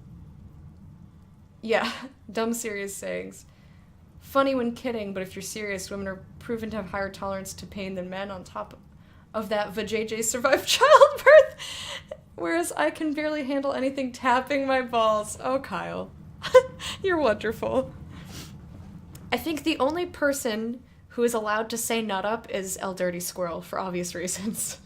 Yeah, dumb serious sayings. Funny when kidding, but if you're serious, women are proven to have higher tolerance to pain than men. On top of that, vajayjay survived childbirth, whereas I can barely handle anything tapping my balls. Oh, Kyle. You're wonderful. I think the only person who is allowed to say nut up is El Dirty Squirrel, for obvious reasons.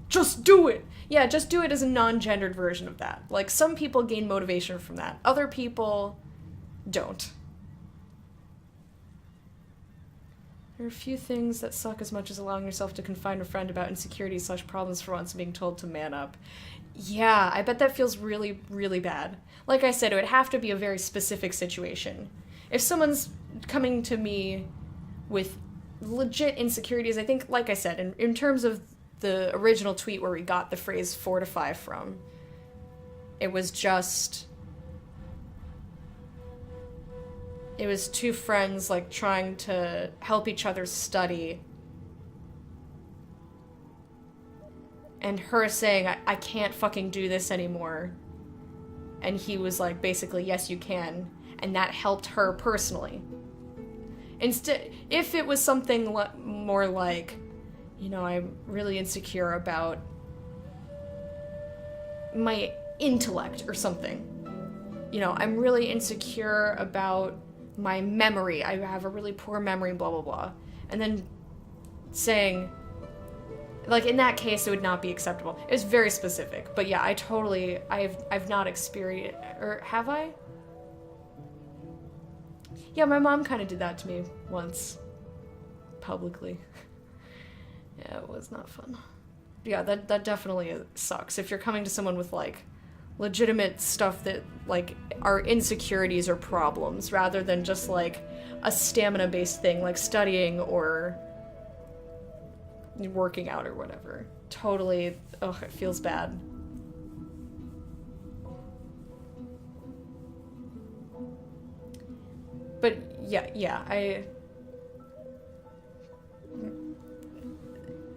Just do it! Yeah, just do it as a non-gendered version of that. Like, some people gain motivation from that. Other people don't. There are a few things that suck as much as allowing yourself to confide a friend about insecurities/problems for once and being told to man up. Yeah, I bet that feels really, really bad. Like I said, it would have to be a very specific situation. If someone's coming to me with legit insecurities, I think, like I said, in terms of the original tweet where we got the phrase 4 to 5 from, it was two friends, like, trying to help each other study. And her saying, I can't fucking do this anymore. And he was like, basically, yes, you can. And that helped her personally. Instead, if it was something more like, you know, I'm really insecure about my intellect or something. You know, I'm really insecure about my memory. I have a really poor memory, blah, blah, blah. And then saying, like, in that case, it would not be acceptable. It was very specific. But yeah, I've not experienced, or have I? Yeah, my mom kind of did that to me once. Publicly. Yeah, it was not fun. Yeah, that definitely sucks. If you're coming to someone with, like, legitimate stuff that, like, are insecurities or problems, rather than just, like, a stamina-based thing, like studying or working out or whatever. Totally, ugh, it feels bad. But yeah,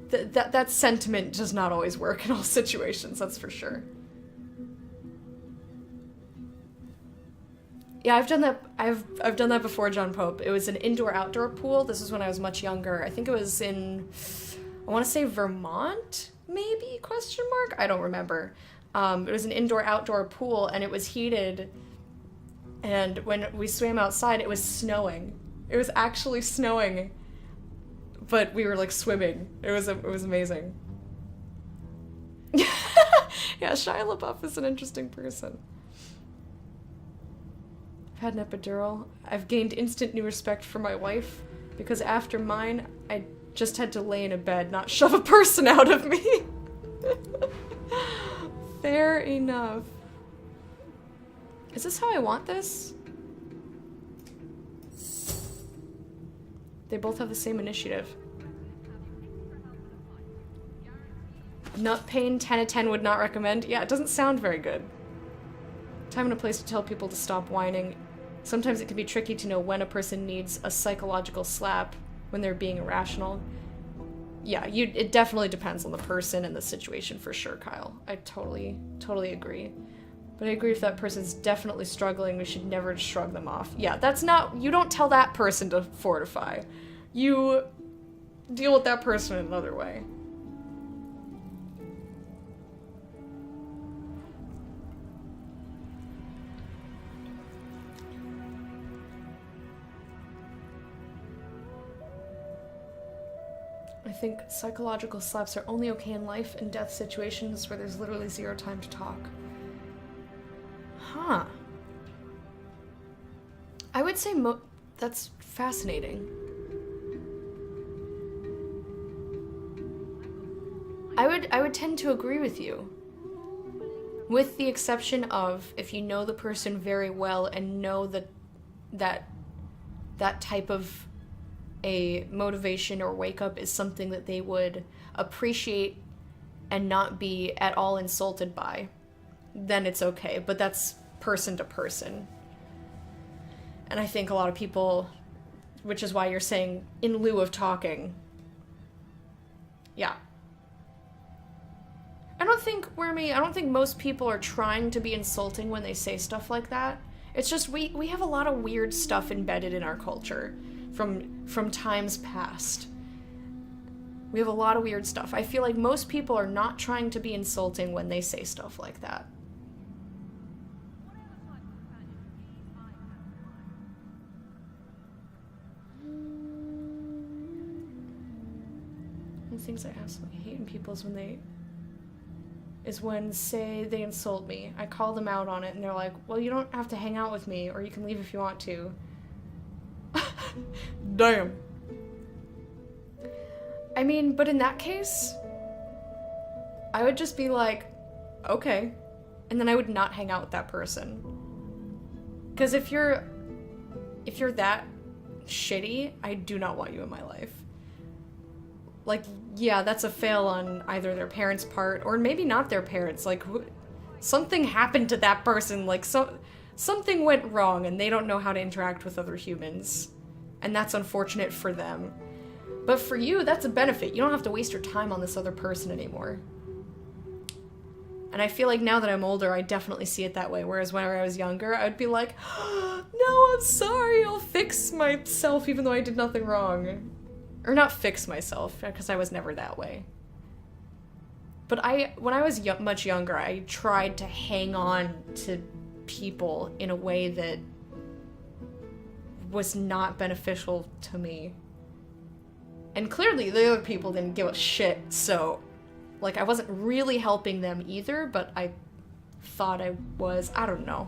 that sentiment does not always work in all situations, that's for sure. Yeah, I've done that. I've done that before, John Pope. It was an indoor-outdoor pool. This was when I was much younger. I think it was in, I want to say Vermont, maybe? Question mark? I don't remember. It was an indoor-outdoor pool, and it was heated. And when we swam outside, it was snowing. It was actually snowing, but we were like swimming. It was amazing. Yeah, Shia LaBeouf is an interesting person. I've had an epidural. I've gained instant new respect for my wife because after mine, I just had to lay in a bed, not shove a person out of me. Fair enough. Is this how I want this? They both have the same initiative. Nut pain, 10 out of 10 would not recommend. Yeah, it doesn't sound very good. Time and a place to tell people to stop whining. Sometimes it can be tricky to know when a person needs a psychological slap when they're being irrational. Yeah, it definitely depends on the person and the situation for sure, Kyle. I totally agree. But I agree if that person's definitely struggling, we should never shrug them off. Yeah, that's not, you don't tell that person to fortify. You deal with that person in another way. I think psychological slaps are only okay in life and death situations where there's literally zero time to talk. Huh. I would say that's fascinating. I would tend to agree with you. With the exception of if you know the person very well and know that type of a motivation or wake up is something that they would appreciate and not be at all insulted by, then it's okay. But that's person to person. And I think a lot of people, which is why you're saying in lieu of talking. Yeah. I don't think, Wormy, I don't think most people are trying to be insulting when they say stuff like that. It's just we have a lot of weird stuff embedded in our culture from times past. We have a lot of weird stuff. I feel like most people are not trying to be insulting when they say stuff like that. One of the things I absolutely hate in people is when, say, they insult me. I call them out on it, and they're like, well, you don't have to hang out with me, or you can leave if you want to. Damn. I mean, but in that case, I would just be like, okay. And then I would not hang out with that person. Because if you're that shitty, I do not want you in my life. Like, yeah, that's a fail on either their parents' part, or maybe not their parents. Like, something happened to that person. Like, something went wrong, and they don't know how to interact with other humans. And that's unfortunate for them. But for you, that's a benefit. You don't have to waste your time on this other person anymore. And I feel like now that I'm older, I definitely see it that way. Whereas when I was younger, I would be like, no, I'm sorry, I'll fix myself even though I did nothing wrong. Or not fix myself, because I was never that way. But when I was much younger, I tried to hang on to people in a way that was not beneficial to me. And clearly the other people didn't give a shit, so, like, I wasn't really helping them either, but I thought I was. I don't know.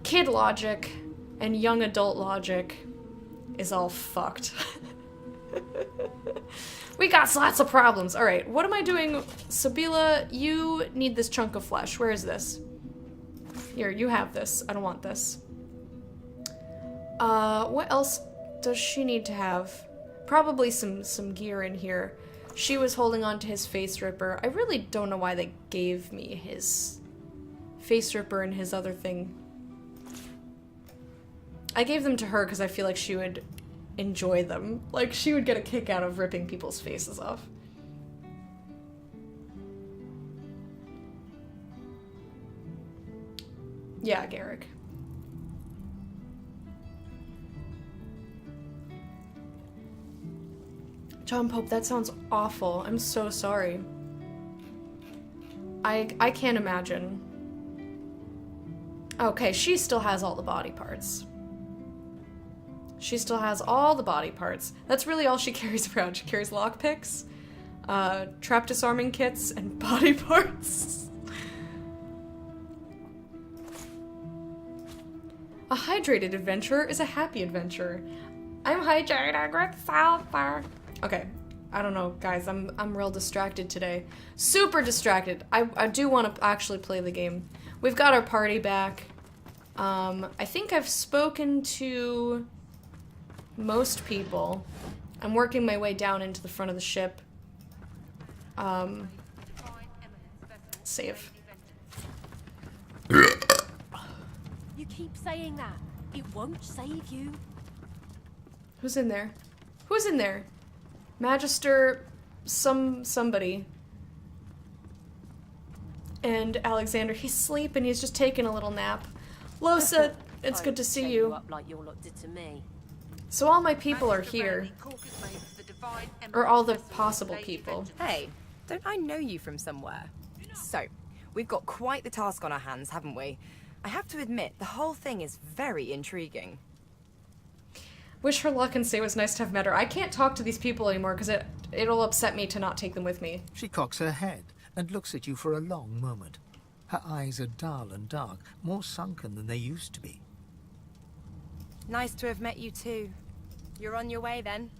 Kid logic and young adult logic is all fucked. We got lots of problems. Alright, what am I doing? Sabila, you need this chunk of flesh. Where is this? Here, you have this. I don't want this. What else does she need to have? Probably some gear in here. She was holding on to his face ripper. I really don't know why they gave me his face ripper and his other thing. I gave them to her because I feel like she would enjoy them. Like, she would get a kick out of ripping people's faces off. Yeah, Garrick. John Pope, that sounds awful. I'm so sorry. I can't imagine. Okay, she still has all the body parts. She still has all the body parts. That's really all she carries around. She carries lockpicks, trap disarming kits, and body parts. A hydrated adventurer is a happy adventurer. I'm hydrated with sulfur. Okay, I don't know, guys. I'm real distracted today. Super distracted. I do want to actually play the game. We've got our party back. I think I've spoken to most people. I'm working my way down into the front of the ship. Save.
You keep saying that. It won't save you.
Who's in there? Who's in there? Magister, somebody. And Alexander, he's sleeping. He's just taking a little nap. Losa, it's good to see you.
Up like your lot did to me.
So all my people are here. Or all the possible people.
Hey, don't I know you from somewhere? So, we've got quite the task on our hands, haven't we? I have to admit, the whole thing is very intriguing.
Wish her luck and say it was nice to have met her. I can't talk to these people anymore because it'll upset me to not take them with me.
She cocks her head and looks at you for a long moment. Her eyes are dull and dark, more sunken than they used to be.
Nice to have met you too. You're on your way then?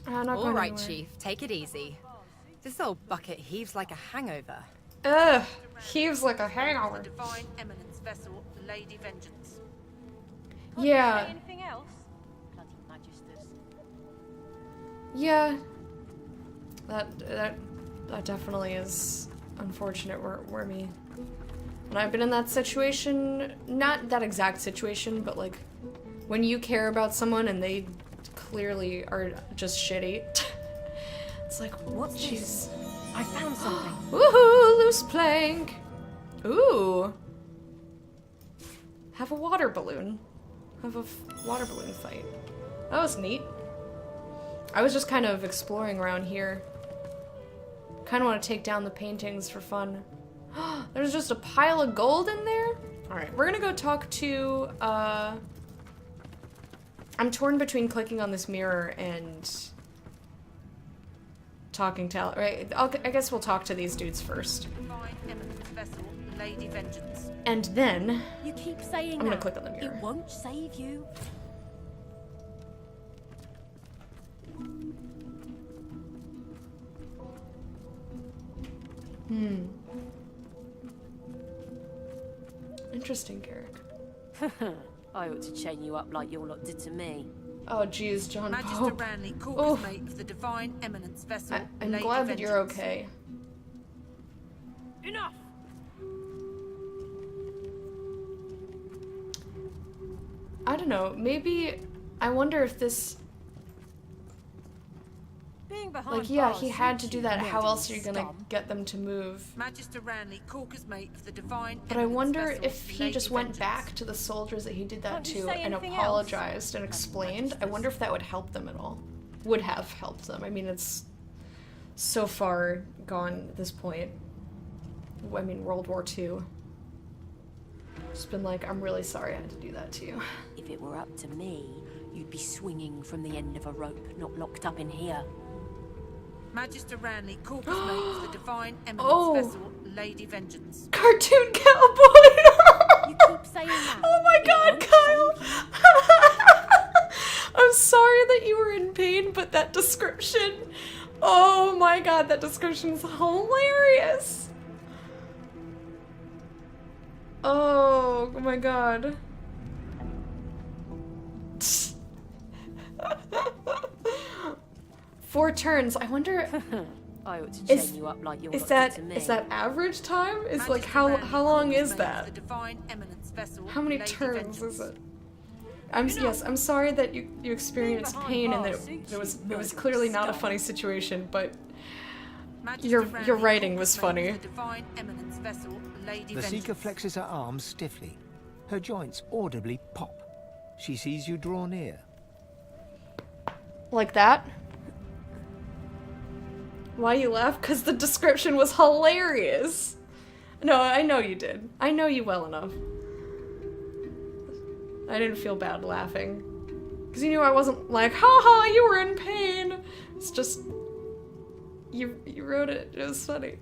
All right, Chief, take it easy. This old bucket heaves like a hangover.
Ugh, heaves like a hangover.
Divine Eminence vessel, Lady Vengeance.
Yeah.
Anything else? Bloody magisters.
Yeah. That definitely is unfortunate, Wormy. And I've been in that situation, not that exact situation, but like when you care about someone and they clearly are just shitty. It's like,
What's
jeez.
this? I found something.
Woohoo! Loose plank. Ooh. Have a water balloon. Have a water balloon fight. That was neat. I was just kind of exploring around here. Kind of want to take down the paintings for fun. There's just a pile of gold in there? Alright, we're gonna go talk to, I'm torn between clicking on this mirror and talking to... Right, I guess we'll talk to these dudes first.
Lady Vengeance.
And then...
You keep saying
I'm gonna click on the mirror.
It won't save you.
Interesting, Carrick.
I ought to chain you up like your lot did to me.
Oh, geez, John
Magister
Pope.
Ranley, Corpus Mate of the Divine Eminence vessel.
I'm
Lady
glad that you're
Vengeance.
okay.
Enough!
I don't know, maybe... I wonder if this...
Being behind
Like, yeah,
bars
he had to
suits
do
you,
that. How
nerdy
else are you gonna
scum.
get them to move?
Magister Ranley, Corpus Mate of the Divine
But I
Eminence
wonder
vessel,
if he
Lady
just went
Vengeance.
back to the soldiers that he did that
Can't you
to
say
and
anything
apologized and explained. I wonder if that would help them at all. Would have helped them. I mean, it's so far gone at this point. I mean, World War II. Just been like, I'm really sorry I had to do that to you.
If it were up to me, you'd be swinging from the end of a rope, not locked up in here.
Magister Ranley, Corpus Mate of the Divine Eminence
Oh.
vessel, Lady Vengeance.
Cartoon cowboy!
You keep saying that.
Oh my
It
god,
won't
Kyle! I'm sorry that you were in pain, but that description... Oh my god, that description's hilarious! Oh my god. 4 turns. I wonder...
I ought to chain
Is-
you up like your
Is
lot
that
did to me.
is that average time? Is like
Magister
how
Ranley,
long
Corpus
is
Mate
that?
of the Divine Eminence vessel,
How many
Lady
turns
Vengeance.
is it? I'm sorry that you experienced
behind
pain and that
bars suits
it was
you,
clearly not a
scum.
funny situation, but
Magister
your
Ranley,
writing was
Corpus Mate
funny.
of the Divine Eminence vessel, Lady
The Seeker
Vengeance.
flexes her arms stiffly. Her joints audibly pop. She sees you draw near.
Like that. Why you laugh? Because the description was hilarious. No, I know you did. I know you well enough. I didn't feel bad laughing. Because you knew I wasn't like, haha, you were in pain. It's just, you wrote it. It was funny.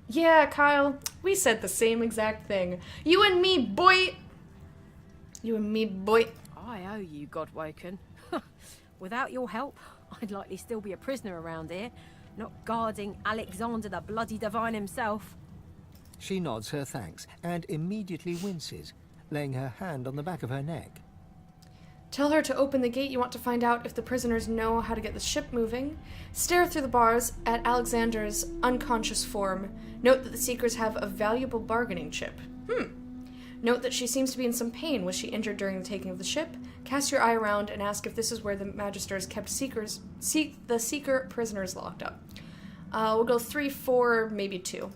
Yeah, Kyle, we said the same exact thing. You and me, boy. You and me, boy.
I owe you, Godwoken. Without your help, I'd likely still be a prisoner around here, not guarding Alexander the Bloody Divine himself.
She nods her thanks and immediately winces, laying her hand on the back of her neck.
Tell her to open the gate. You want to find out if the prisoners know how to get the ship moving. Stare through the bars at Alexander's unconscious form. Note that the Seekers have a valuable bargaining chip. Note that she seems to be in some pain. Was she injured during the taking of the ship? Cast your eye around and ask if this is where the Magisters kept the Seeker prisoners locked up. We'll go 3, 4, maybe 2.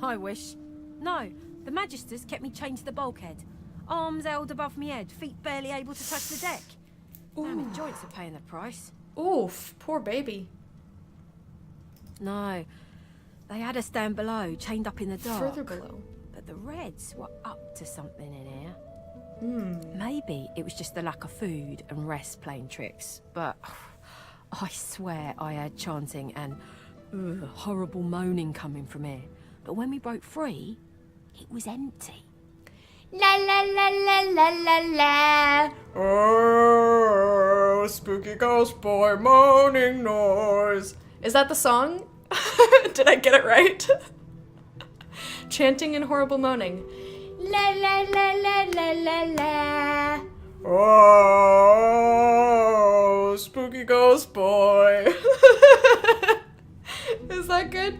I wish. No, the Magisters kept me chained to the bulkhead. Arms held above me head, feet barely able to touch the deck. Damn, joints are paying the price.
Oof, poor baby.
No, they had us down below, chained up in the dark.
Further below.
But the Reds were up to something in here. Maybe it was just the lack of food and rest playing tricks, but I swear I heard chanting and horrible moaning coming from here. But when we broke free, it was empty.
La la la la la la la.
Oh, spooky ghost boy moaning noise. Is that the song? Did I get it right? Chanting and horrible moaning.
La la la la la la la.
Oh, spooky ghost boy. Is that good?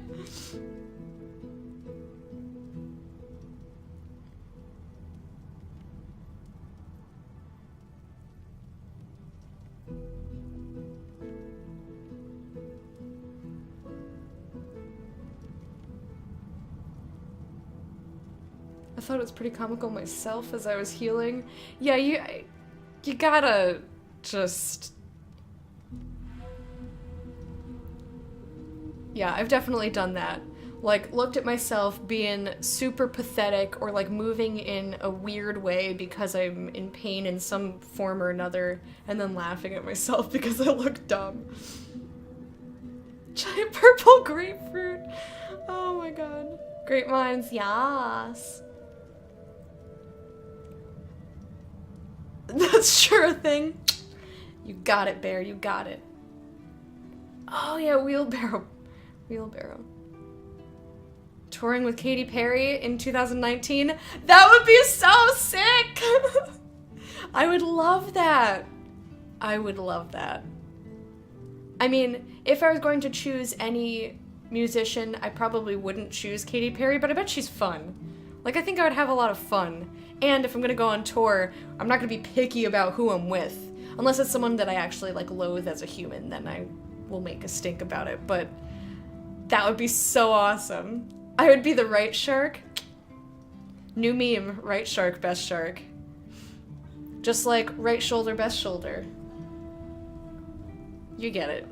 I thought it was pretty comical myself as I was healing. Yeah, you gotta just... Yeah, I've definitely done that. Like, looked at myself being super pathetic or, like, moving in a weird way because I'm in pain in some form or another, and then laughing at myself because I look dumb. Giant purple grapefruit. Oh my god. Great minds, yas. That's sure a thing. You got it, Bear, you got it. Oh yeah, wheelbarrow. Wheelbarrow. Touring with Katy Perry in 2019. That would be so sick! I would love that. I would love that. I mean, if I was going to choose any musician, I probably wouldn't choose Katy Perry, but I bet she's fun. Like, I think I would have a lot of fun. And if I'm gonna go on tour, I'm not gonna be picky about who I'm with. Unless it's someone that I actually, like, loathe as a human, then I will make a stink about it. But that would be so awesome. I would be the right shark. New meme, right shark, best shark. Just like right shoulder, best shoulder. You get it.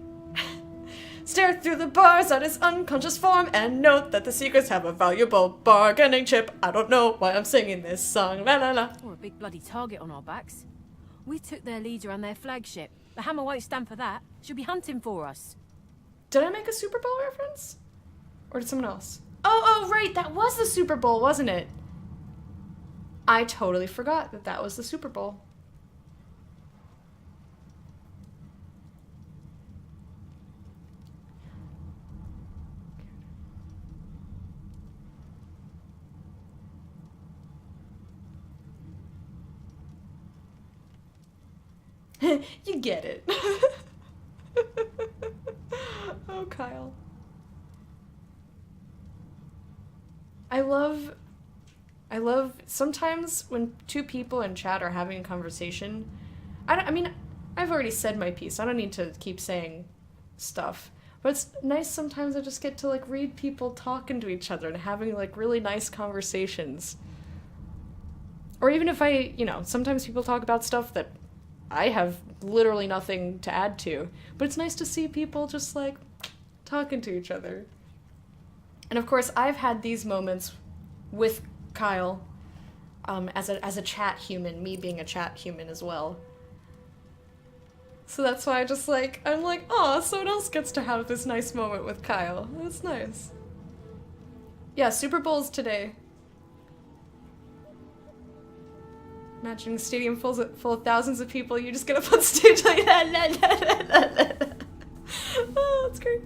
Stare through the bars at his unconscious form and note that the secrets have a valuable bargaining chip. I don't know why I'm singing this song, la la la.
Or a big bloody target on our backs. We took their leader and their flagship. The hammer won't stand for that. She'll be hunting for us.
Did I make a Super Bowl reference? Or did someone else? Oh, right, that was the Super Bowl, wasn't it? I totally forgot that that was the Super Bowl. You get it. Oh, Kyle. I love sometimes when two people in chat are having a conversation. I mean, I've already said my piece. I don't need to keep saying stuff. But it's nice sometimes I just get to, like, read people talking to each other and having, like, really nice conversations. Or even if sometimes people talk about stuff that I have literally nothing to add to. But it's nice to see people just, like, talking to each other. And of course, I've had these moments with Kyle as a chat human, me being a chat human as well. So that's why I'm like, oh, someone else gets to have this nice moment with Kyle. That's nice. Yeah, Super Bowl's today. Imagining a stadium full of thousands of people, you just get up on stage like that. Oh, that's great.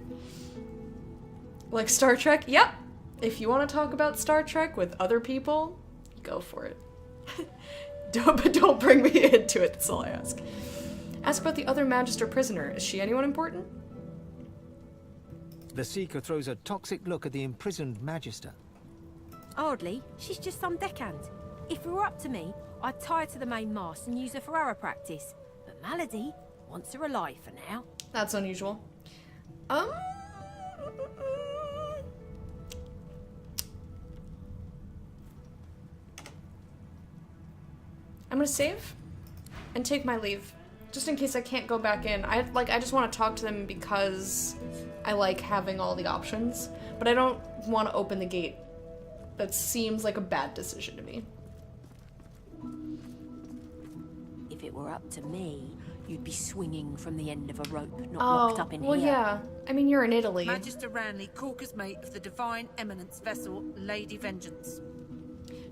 Like Star Trek? Yep. If you want to talk about Star Trek with other people, go for it. Don't bring me into it, that's all I ask. Ask about the other Magister prisoner. Is she anyone important?
The Seeker throws a toxic look at the imprisoned Magister.
Hardly. She's just some deckhand. If it were up to me, I'd tie her to the main mast and use her for arrow practice. But Malady wants her alive for now.
That's unusual. I'm gonna save and take my leave, just in case I can't go back in. I just want to talk to them because I like having all the options, but I don't want to open the gate. That seems like a bad decision to me.
If it were up to me, you'd be swinging from the end of a rope, not locked up in here.
Well, yeah. I mean, you're in Italy.
Magister Ranley, Corker's mate of the Divine Eminence vessel, Lady Vengeance.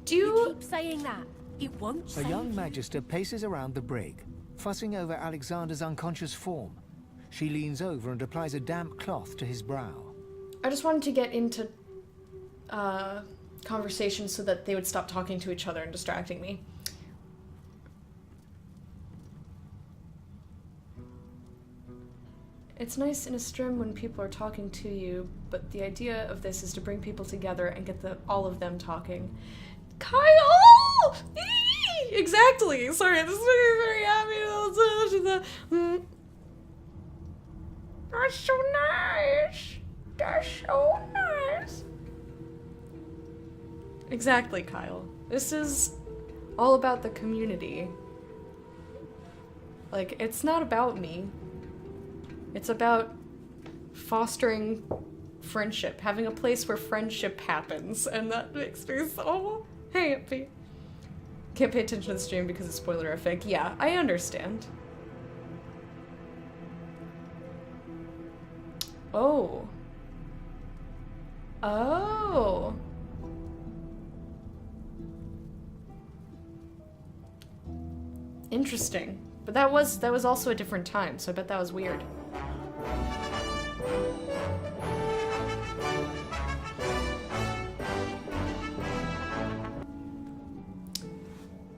Do
you keep saying that? It won't
A
save
young
you.
Magister paces around the brig, fussing over Alexander's unconscious form. She leans over and applies a damp cloth to his brow.
I just wanted to get into conversation so that they would stop talking to each other and distracting me. It's nice in a strim when people are talking to you, but the idea of this is to bring people together and get all of them talking. Kyle! Exactly! Sorry, this is very happy. That's so nice! That's so nice! Exactly, Kyle. This is all about the community. Like, it's not about me. It's about fostering friendship, having a place where friendship happens, and that makes me so happy. Can't pay attention to the stream because it's spoilerific. Yeah, I understand. Oh. Oh. Interesting. But that was also a different time, so I bet that was weird.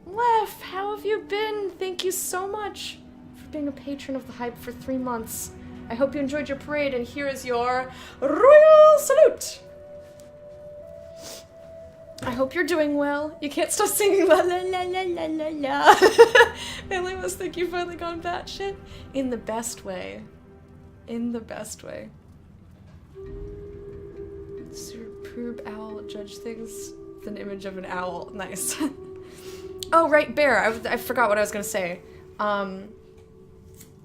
Lef, how have you been? Thank you so much for being a patron of the hype for 3 months. I hope you enjoyed your parade, and here is your royal salute! I hope you're doing well. You can't stop singing la la la la la la la. Family must think you've finally gone batshit. In the best way. In the best way. Superb owl judge things with an image of an owl. Nice. Oh, right, Bear. I forgot what I was gonna say.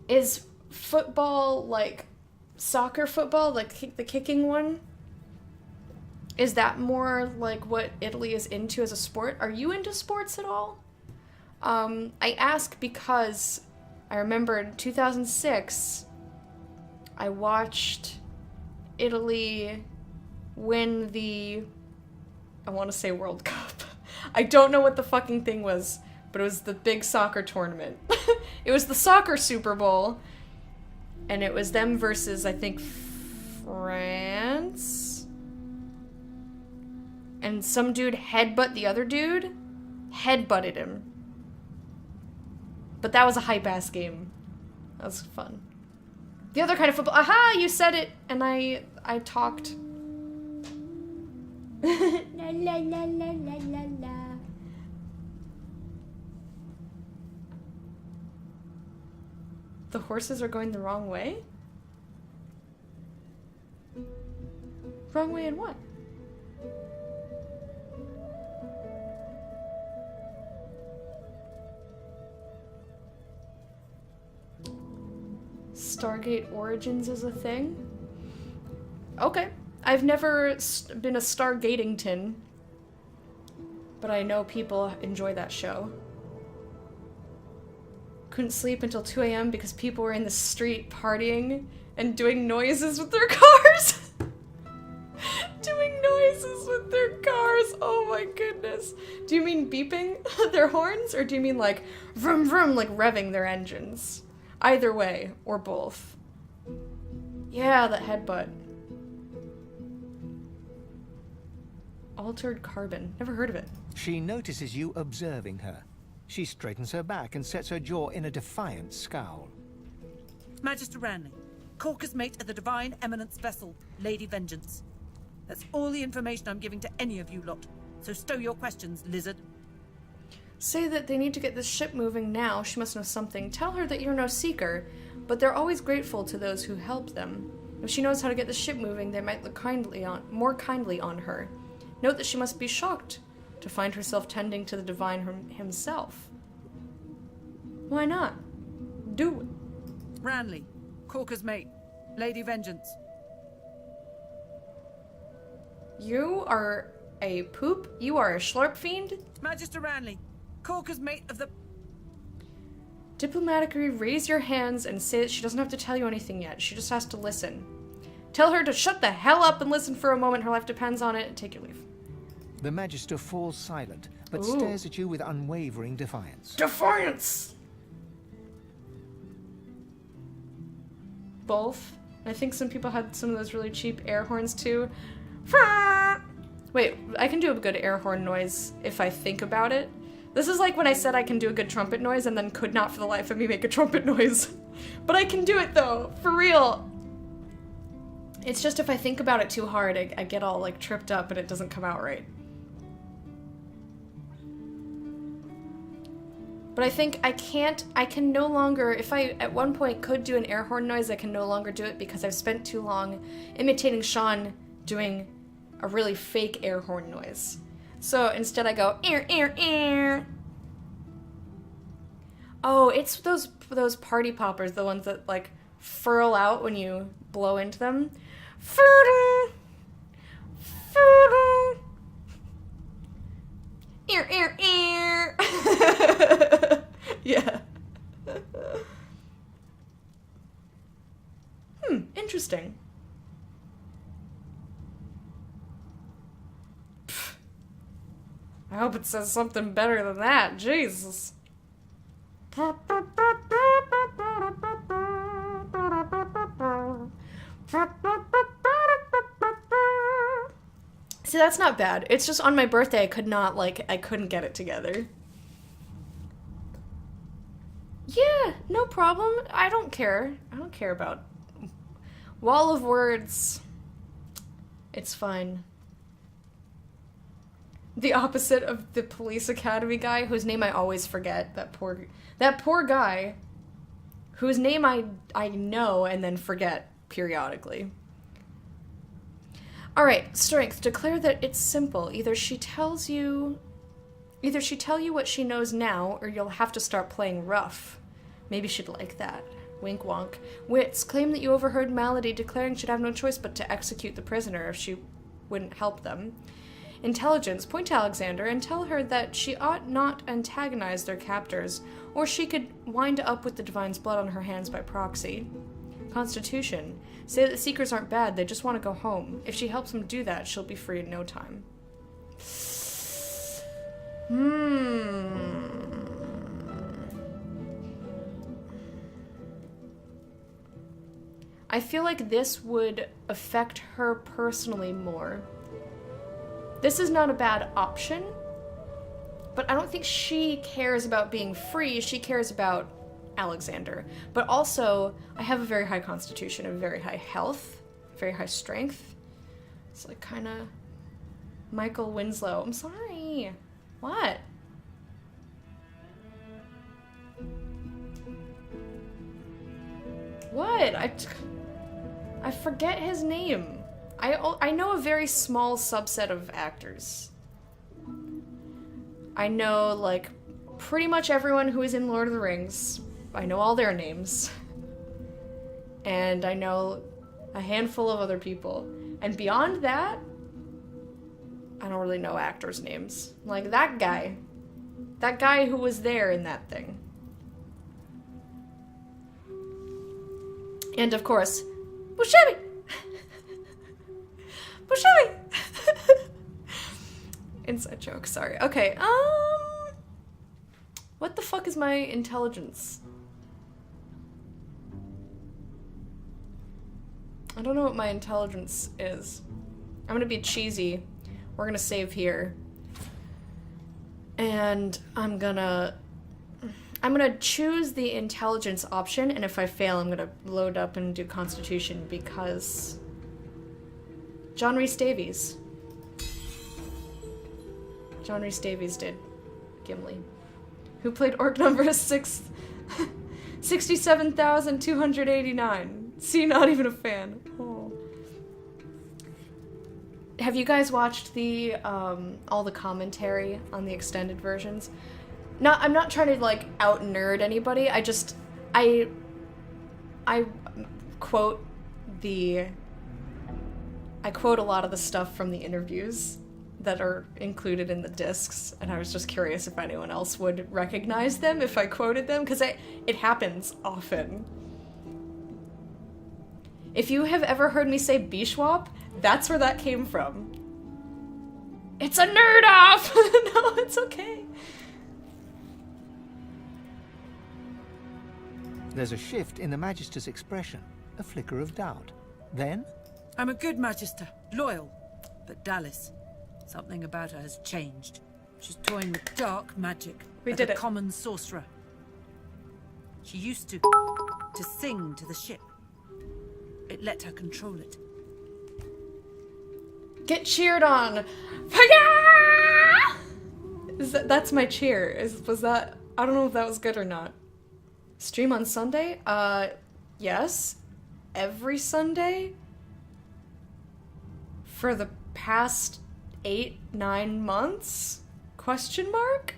Is football like soccer football, like the kicking one? Is that more like what Italy is into as a sport? Are you into sports at all? I ask because I remember in 2006, I watched Italy win the, I want to say World Cup. I don't know what the fucking thing was, but it was the big soccer tournament. It was the soccer Super Bowl, and it was them versus, I think, France? And some dude headbutt the other dude. Headbutted him. But that was a hype-ass game. That was fun. The other kind of football. Aha! You said it! And I talked. La la la la la la la. The horses are going the wrong way? Wrong way in what? Stargate Origins is a thing? Okay. I've never been a Stargatington, but I know people enjoy that show. Couldn't sleep until 2 a.m. because people were in the street partying and doing noises with their cars. Doing noises with their cars. Oh my goodness. Do you mean beeping their horns, or do you mean like vroom vroom, like revving their engines? Either way, or both. Yeah, that headbutt. Altered carbon. Never heard of it.
She notices you observing her. She straightens her back and sets her jaw in a defiant scowl.
Magister Ranley, Corker's mate of the Divine Eminence vessel, Lady Vengeance. That's all the information I'm giving to any of you lot. So stow your questions, lizard.
Say that they need to get this ship moving now. She must know something. Tell her that you're no seeker, but they're always grateful to those who help them. If she knows how to get the ship moving, they might look more kindly on her. Note that she must be shocked to find herself tending to the Divine himself. Why not? Do it.
Ranley, Corker's mate, Lady Vengeance.
You are a poop? You are a schlarp fiend?
Magister Ranley, Corker's mate of the...
Diplomatically raise your hands and say that she doesn't have to tell you anything yet. She just has to listen. Tell her to shut the hell up and listen for a moment. Her life depends on it, and take your leave.
The Magister falls silent, but stares at you with unwavering defiance.
Defiance! Both. I think some people had some of those really cheap air horns too. Wait, I can do a good air horn noise if I think about it. This is like when I said I can do a good trumpet noise and then could not for the life of me make a trumpet noise. But I can do it though, for real. It's just if I think about it too hard, I get all like tripped up and it doesn't come out right. But I think I can no longer, if I at one point could do an air horn noise, I can no longer do it because I've spent too long imitating Sean doing a really fake air horn noise. So instead I go, ear, ear, ear. Oh, it's those party poppers, the ones that, like, furl out when you blow into them. Ear, ear, ear. Yeah. Interesting. Pfft. I hope it says something better than that. Jesus. See, that's not bad. It's just on my birthday I couldn't get it together. Yeah, no problem. I don't care. I don't care about wall of words. It's fine. The opposite of the police academy guy, whose name I always forget. That poor guy, whose name I know and then forget periodically. Alright, strength. Declare that it's simple. Either she tell you what she knows now, or you'll have to start playing rough. Maybe she'd like that. Wink wonk. Wits. Claim that you overheard Malady declaring she'd have no choice but to execute the prisoner if she wouldn't help them. Intelligence. Point to Alexander and tell her that she ought not antagonize their captors, or she could wind up with the Divine's blood on her hands by proxy. Constitution. Say that the Seekers aren't bad, they just want to go home. If she helps them do that, she'll be free in no time. I feel like this would affect her personally more. This is not a bad option, but I don't think she cares about being free, she cares about Alexander. But also, I have a very high constitution, a very high health, very high strength. It's like kind of Michael Winslow. I'm sorry. What? What? I forget his name. I know a very small subset of actors. I know, like, pretty much everyone who is in Lord of the Rings. I know all their names. And I know a handful of other people. And beyond that, I don't really know actors' names. Like, that guy. That guy who was there in that thing. And, of course, Buscemi! Buscemi! Inside joke, sorry. Okay, what the fuck is my intelligence? I don't know what my intelligence is. I'm gonna be cheesy. We're gonna save here. And I'm gonna choose the intelligence option, and if I fail, I'm gonna load up and do Constitution because John Rhys Davies. John Rhys Davies did Gimli. Who played orc number 67,289. See, not even a fan. Oh. Have you guys watched the all the commentary on the extended versions? I'm not trying to like out nerd anybody. I quote a lot of the stuff from the interviews that are included in the discs, and I was just curious if anyone else would recognize them if I quoted them, because it happens often. If you have ever heard me say Bishwap, that's where that came from. It's a nerd off! No, it's okay.
There's a shift in the Magister's expression, a flicker of doubt. Then?
I'm a good Magister, loyal, but Dallas, something about her has changed. She's toying with dark magic.
We did
a
it.
Common sorcerer. She used to sing to the ship. It let her control it.
Get cheered on. That's my cheer. Was that? I don't know if that was good or not. Stream on Sunday? Yes. Every Sunday? For the past 8-9 months? Question mark?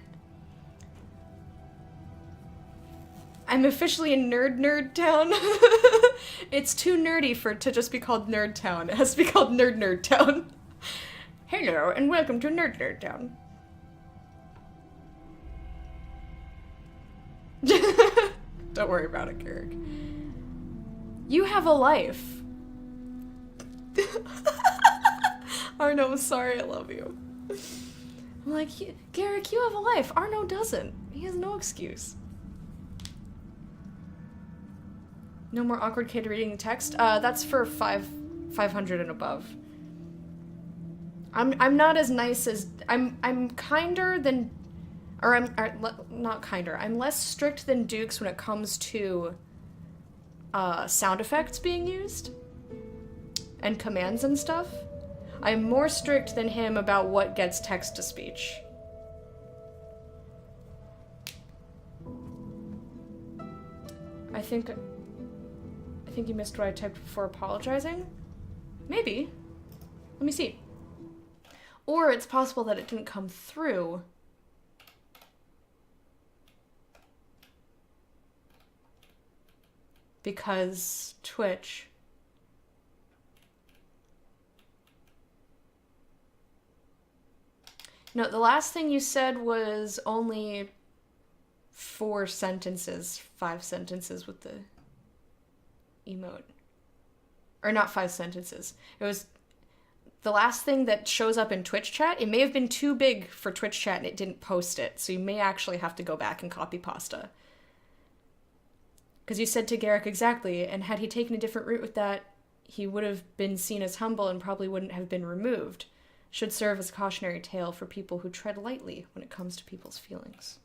I'm officially in Nerd Town. It's too nerdy to just be called Nerd Town. It has to be called Nerd Town. Hello, and welcome to Nerd Town. Don't worry about it, Garrick. You have a life. Arno, I'm sorry, I love you. I'm like, Garrick, you have a life. Arno doesn't. He has no excuse. No more awkward kid reading the text? That's for 500 and above. I'm not as nice as... I'm kinder than... not kinder. I'm less strict than Dukes when it comes to sound effects being used. And commands and stuff. I'm more strict than him about what gets text-to-speech. I think you missed what I typed before apologizing? Maybe. Let me see. Or it's possible that it didn't come through. Because Twitch. No, the last thing you said was only 4 sentences, 5 sentences with the emote. Or not 5 sentences. It was the last thing that shows up in Twitch chat. It may have been too big for Twitch chat and it didn't post it, so you may actually have to go back and copy pasta. Because you said to Garrick exactly, and had he taken a different route with that, he would have been seen as humble and probably wouldn't have been removed. Should serve as a cautionary tale for people who tread lightly when it comes to people's feelings.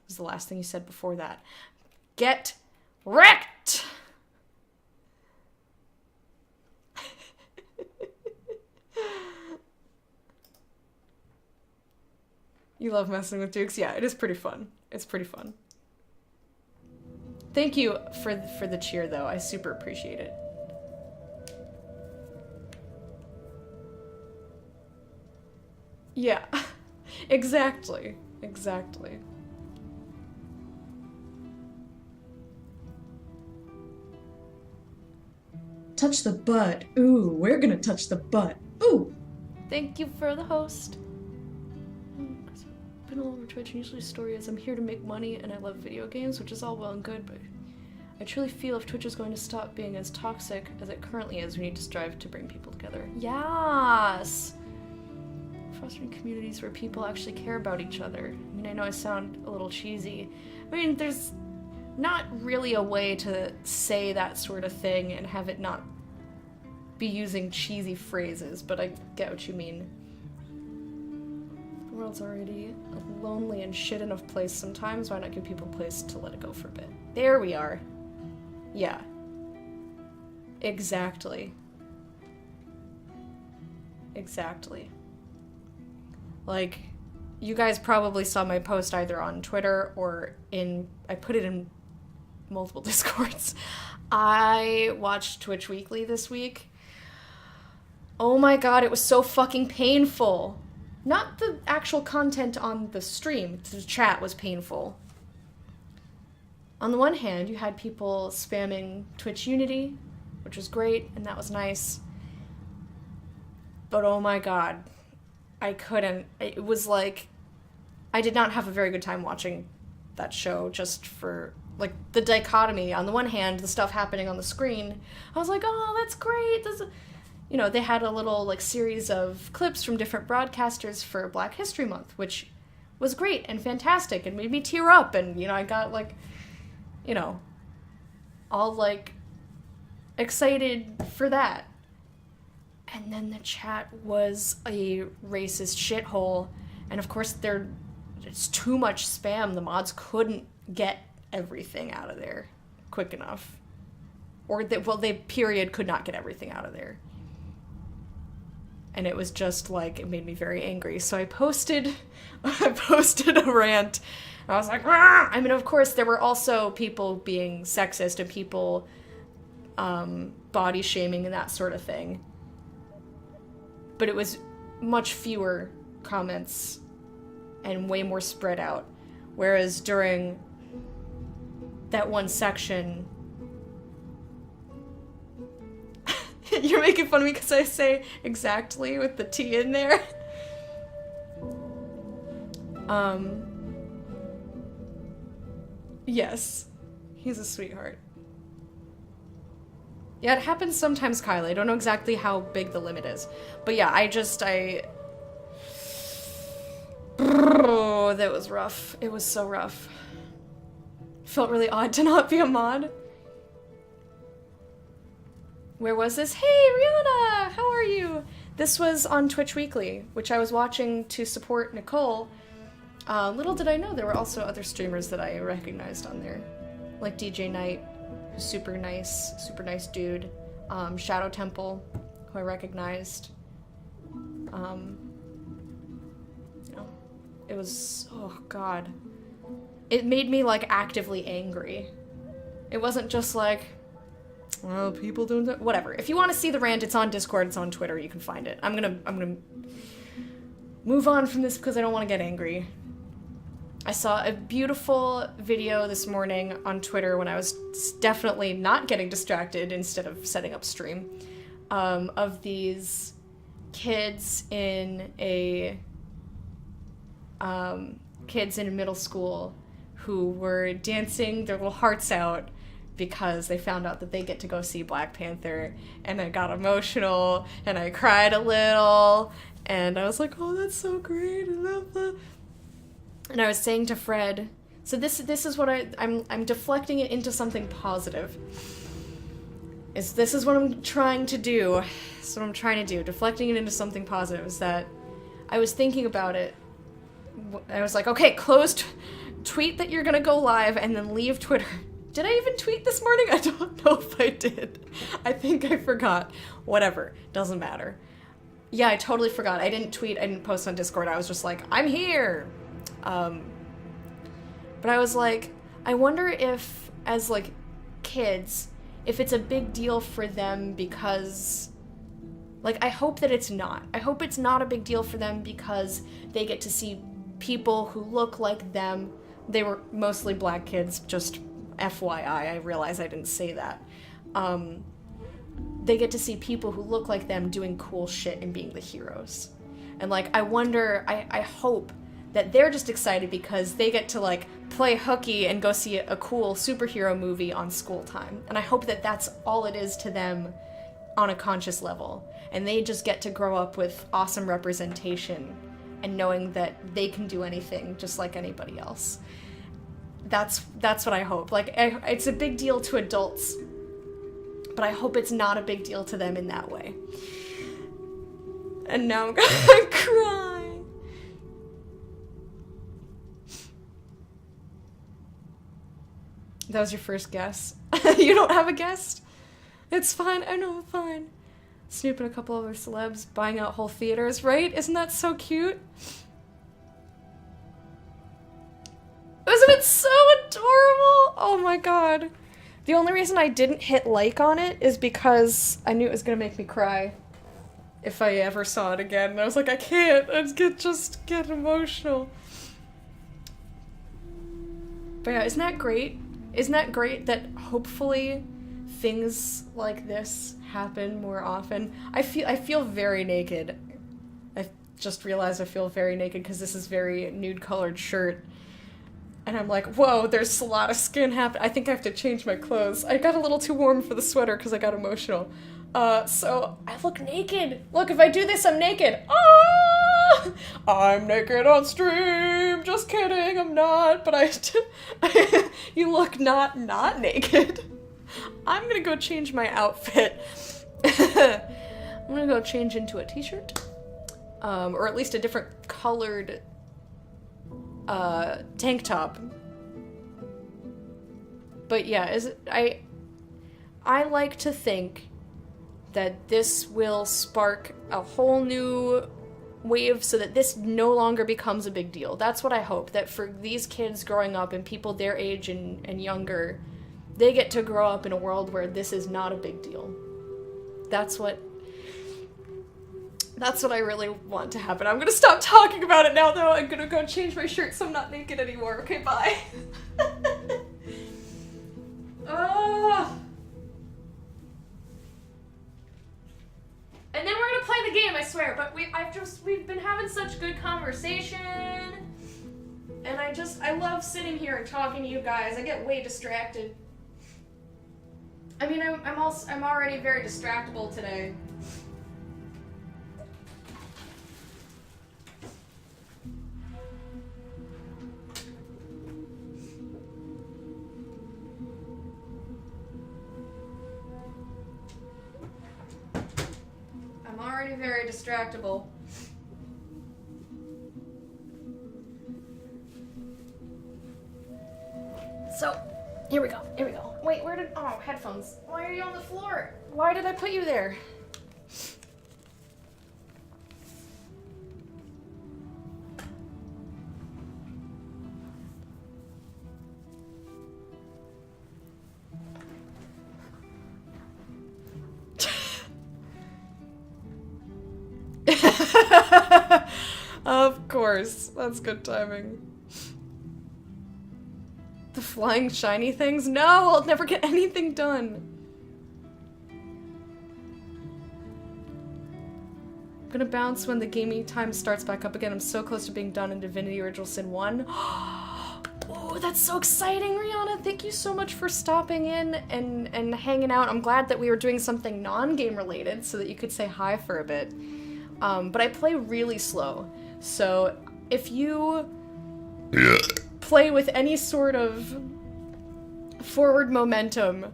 Was the last thing you said before that. Get wrecked! You love messing with Dukes? Yeah, it is pretty fun. It's pretty fun. Thank you for the cheer, though. I super appreciate it. Yeah, exactly. Exactly.
Touch the butt. Ooh, we're gonna touch the butt. Ooh!
Thank you for the host. I've been all over Twitch, and usually the story is I'm here to make money and I love video games, which is all well and good, but I truly feel if Twitch is going to stop being as toxic as it currently is, we need to strive to bring people together. Yes! Fostering communities where people actually care about each other. I mean, I know I sound a little cheesy. I mean, there's not really a way to say that sort of thing and have it not be using cheesy phrases, but I get what you mean. The world's already a lonely and shit enough place sometimes. Why not give people a place to let it go for a bit? There we are. Yeah. Exactly. Exactly. Like, you guys probably saw my post either on Twitter or I put it in multiple Discords. I watched Twitch Weekly this week. Oh my god, it was so fucking painful. Not the actual content on the stream, the chat was painful. On the one hand, you had people spamming Twitch Unity, which was great, and that was nice. But oh my god, I couldn't. It was like, I did not have a very good time watching that show, just for, like, the dichotomy. On the one hand, the stuff happening on the screen, I was like, oh, that's great. You know, they had a little, like, series of clips from different broadcasters for Black History Month, which was great and fantastic and made me tear up, and, you know, I got, like, you know, all, like, excited for that. And then the chat was a racist shithole, and of course it's too much spam. The mods couldn't get everything out of there quick enough. Or they period could not get everything out of there. And it was just like, it made me very angry. So I posted a rant. I was like, Rah! I mean, of course, there were also people being sexist and people body shaming and that sort of thing. But it was much fewer comments and way more spread out. Whereas during that one section, you're making fun of me because I say exactly with the T in there. Yes, he's a sweetheart. Yeah, it happens sometimes, Kylie. I don't know exactly how big the limit is. But yeah, oh, that was rough. It was so rough. Felt really odd to not be a mod. Where was this? Hey, Rihanna! How are you? This was on Twitch Weekly, which I was watching to support Nicole. Little did I know there were also other streamers that I recognized on there. Like DJ Knight, super nice dude. Shadow Temple, who I recognized. It was, oh god. It made me like actively angry. It wasn't just like, well, people doing that. Whatever. If you want to see the rant, it's on Discord, it's on Twitter, you can find it. I'm gonna move on from this because I don't want to get angry. I saw a beautiful video this morning on Twitter when I was definitely not getting distracted instead of setting up stream, of these kids in a middle school who were dancing their little hearts out because they found out that they get to go see Black Panther, and I got emotional and I cried a little and I was like, oh, that's so great, I love that. And I was saying to Fred, so this is what I'm deflecting it into something positive. This is what I'm trying to do. That's what I'm trying to do. Deflecting it into something positive is that I was thinking about it. I was like, okay, tweet that you're gonna go live and then leave Twitter. Did I even tweet this morning? I don't know if I did. I think I forgot. Whatever. Doesn't matter. Yeah, I totally forgot. I didn't tweet. I didn't post on Discord. I was just like, I'm here. But I was like, I wonder if, as like kids, if it's a big deal for them because, like, I hope that it's not. I hope it's not a big deal for them because they get to see people who look like them. They were mostly black kids, just FYI. I realize I didn't say that. They get to see people who look like them doing cool shit and being the heroes. And, like, I wonder, I hope that they're just excited because they get to, like, play hooky and go see a cool superhero movie on school time. And I hope that that's all it is to them on a conscious level. And they just get to grow up with awesome representation and knowing that they can do anything just like anybody else. That's what I hope. Like, it's a big deal to adults, but I hope it's not a big deal to them in that way. And now I'm gonna cry. That was your first guess. You don't have a guest? It's fine. I know, fine. Snooping a couple other celebs, buying out whole theaters, right? Isn't that so cute? Wasn't it so adorable? Oh my god. The only reason I didn't hit like on it is because I knew it was gonna make me cry if I ever saw it again. And I was like, I can't. I just get emotional. But yeah, isn't that great? Isn't that great that hopefully things like this happen more often? I feel very naked. I just realized I feel very naked because this is very nude-colored shirt. And I'm like, whoa, there's a lot of skin happening. I think I have to change my clothes. I got a little too warm for the sweater because I got emotional. So I look naked. Look, if I do this, I'm naked. Ah! I'm naked on stream. Just kidding, I'm not. But you look not naked. I'm gonna go change my outfit. I'm gonna go change into a t-shirt. Or at least a different colored tank top. But yeah, I like to think that this will spark a whole new wave so that this no longer becomes a big deal. That's what I hope, that for these kids growing up and people their age and younger, they get to grow up in a world where this is not a big deal. That's what That's what I really want to happen. I'm gonna stop talking about it now, though. I'm gonna go change my shirt so I'm not naked anymore. Okay, bye. Oh. And then we're gonna play the game, I swear. But we've been having such good conversation. And I love sitting here and talking to you guys. I get way distracted. I mean, I'm already very distractible today. I'm already very distractible. So, here we go. Wait, oh, headphones. Why are you on the floor? Why did I put you there? Of course. That's good timing. The flying shiny things? No, I'll never get anything done. I'm gonna bounce when the gaming time starts back up again. I'm so close to being done in Divinity Original Sin 1. Oh, that's so exciting, Rihanna. Thank you so much for stopping in and hanging out. I'm glad that we were doing something non-game related so that you could say hi for a bit. But I play really slow. So if you play with any sort of forward momentum,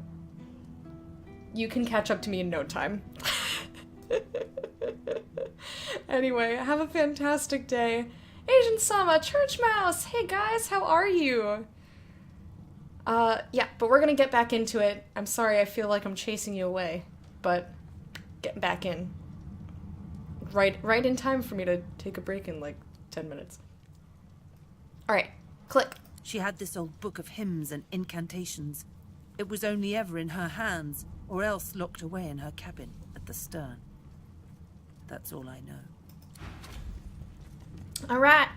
you can catch up to me in no time. Anyway, have a fantastic day. Asian Sama, Church Mouse, hey guys, how are you? Yeah, but we're gonna get back into it. I'm sorry, I feel like I'm chasing you away, but getting back in. Right in time for me to take a break in like 10 minutes. Alright, click.
She had this old book of hymns and incantations. It was only ever in her hands, or else locked away in her cabin at the stern. That's all I know.
Alright.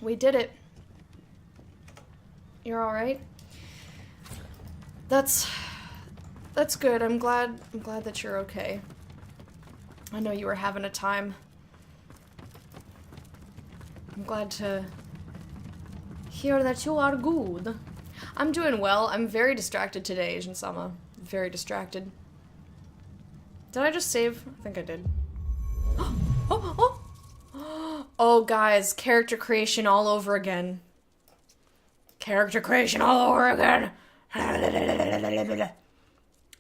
We did it. You're alright? That's good. I'm glad that you're okay. I know you were having a time. I'm glad to hear that you are good. I'm doing well. I'm very distracted today, Asian Sama. Very distracted. Did I just save? I think I did. Oh, guys, character creation all over again. Character creation all over again.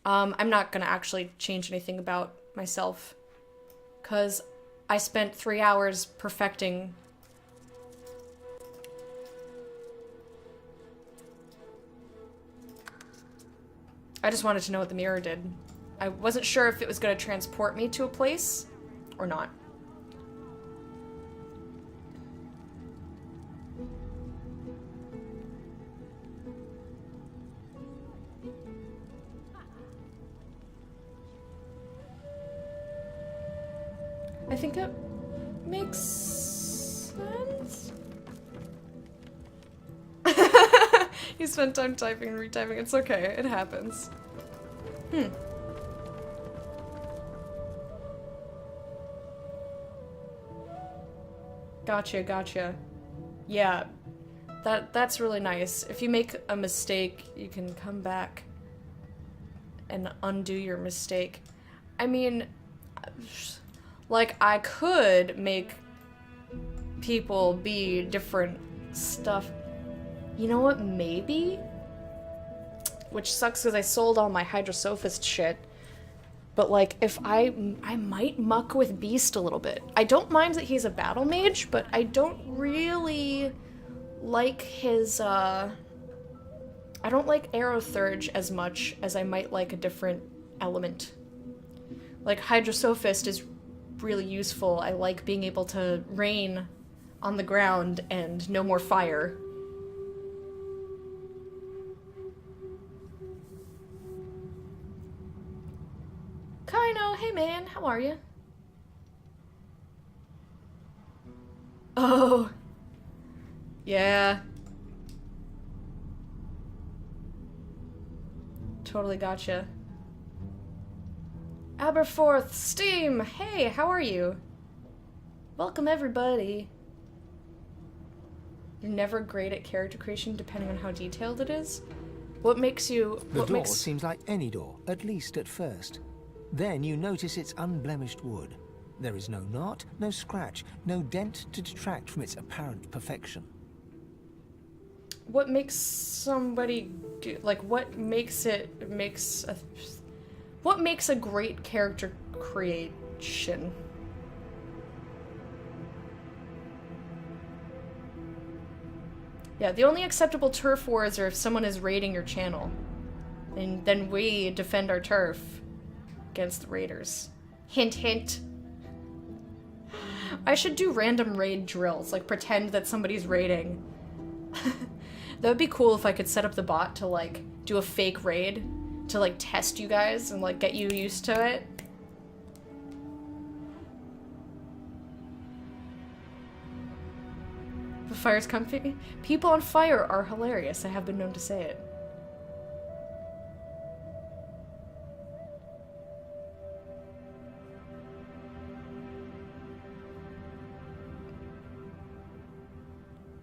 I'm not gonna actually change anything about myself, because I spent 3 hours perfecting I just wanted to know what the mirror did. I wasn't sure if it was going to transport me to a place or not. I think it makes sense. You spent time typing and retyping. It's okay. It happens. Gotcha. Yeah. That's really nice. If you make a mistake, you can come back and undo your mistake. I mean, like, I could make people be different stuff. You know what, maybe? Which sucks because I sold all my Hydrosophist shit. But, like, if I might muck with Beast a little bit. I don't mind that he's a battle mage, but I don't really like his, I don't like Aerothurge as much as I might like a different element. Like, Hydrosophist is really useful. I like being able to rain on the ground and no more fire. Kaino, hey man, how are you? Oh. Yeah. Totally gotcha. Aberforth, Steam! Hey, how are you? Welcome, everybody. You're never great at character creation depending on how detailed it is? What makes you...
The door seems like any door, at least at first. Then you notice it's unblemished wood. There is no knot, no scratch, no dent to detract from its apparent perfection.
What makes somebody do... Like, what makes a great character creation? Yeah, the only acceptable turf wars are if someone is raiding your channel. And then we defend our turf against the raiders. Hint, hint. I should do random raid drills, like pretend that somebody's raiding. That would be cool if I could set up the bot to, like, do a fake raid to, like, test you guys and, like, get you used to it. The fire's comfy. People on fire are hilarious. I have been known to say it.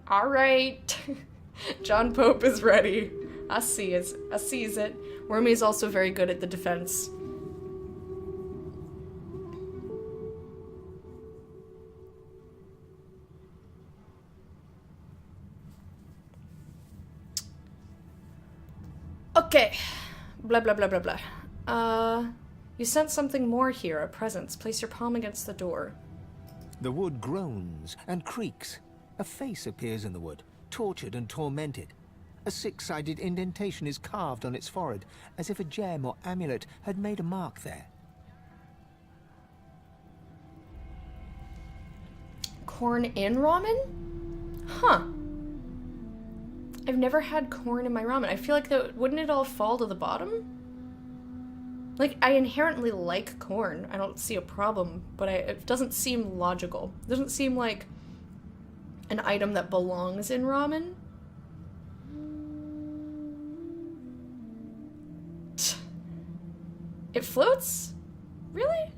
All right. John Pope is ready. I sees it. Wormy's also very good at the defense. Okay. Blah, blah, blah, blah, blah. You sent something more here, a presence. Place your palm against the door.
The wood groans and creaks. A face appears in the wood, tortured and tormented. A six-sided indentation is carved on its forehead, as if a gem or amulet had made a mark there.
Corn in ramen? Huh. I've never had corn in my ramen. I feel like wouldn't it all fall to the bottom? Like, I inherently like corn. I don't see a problem, but it doesn't seem logical. It doesn't seem like an item that belongs in ramen. It floats? Really?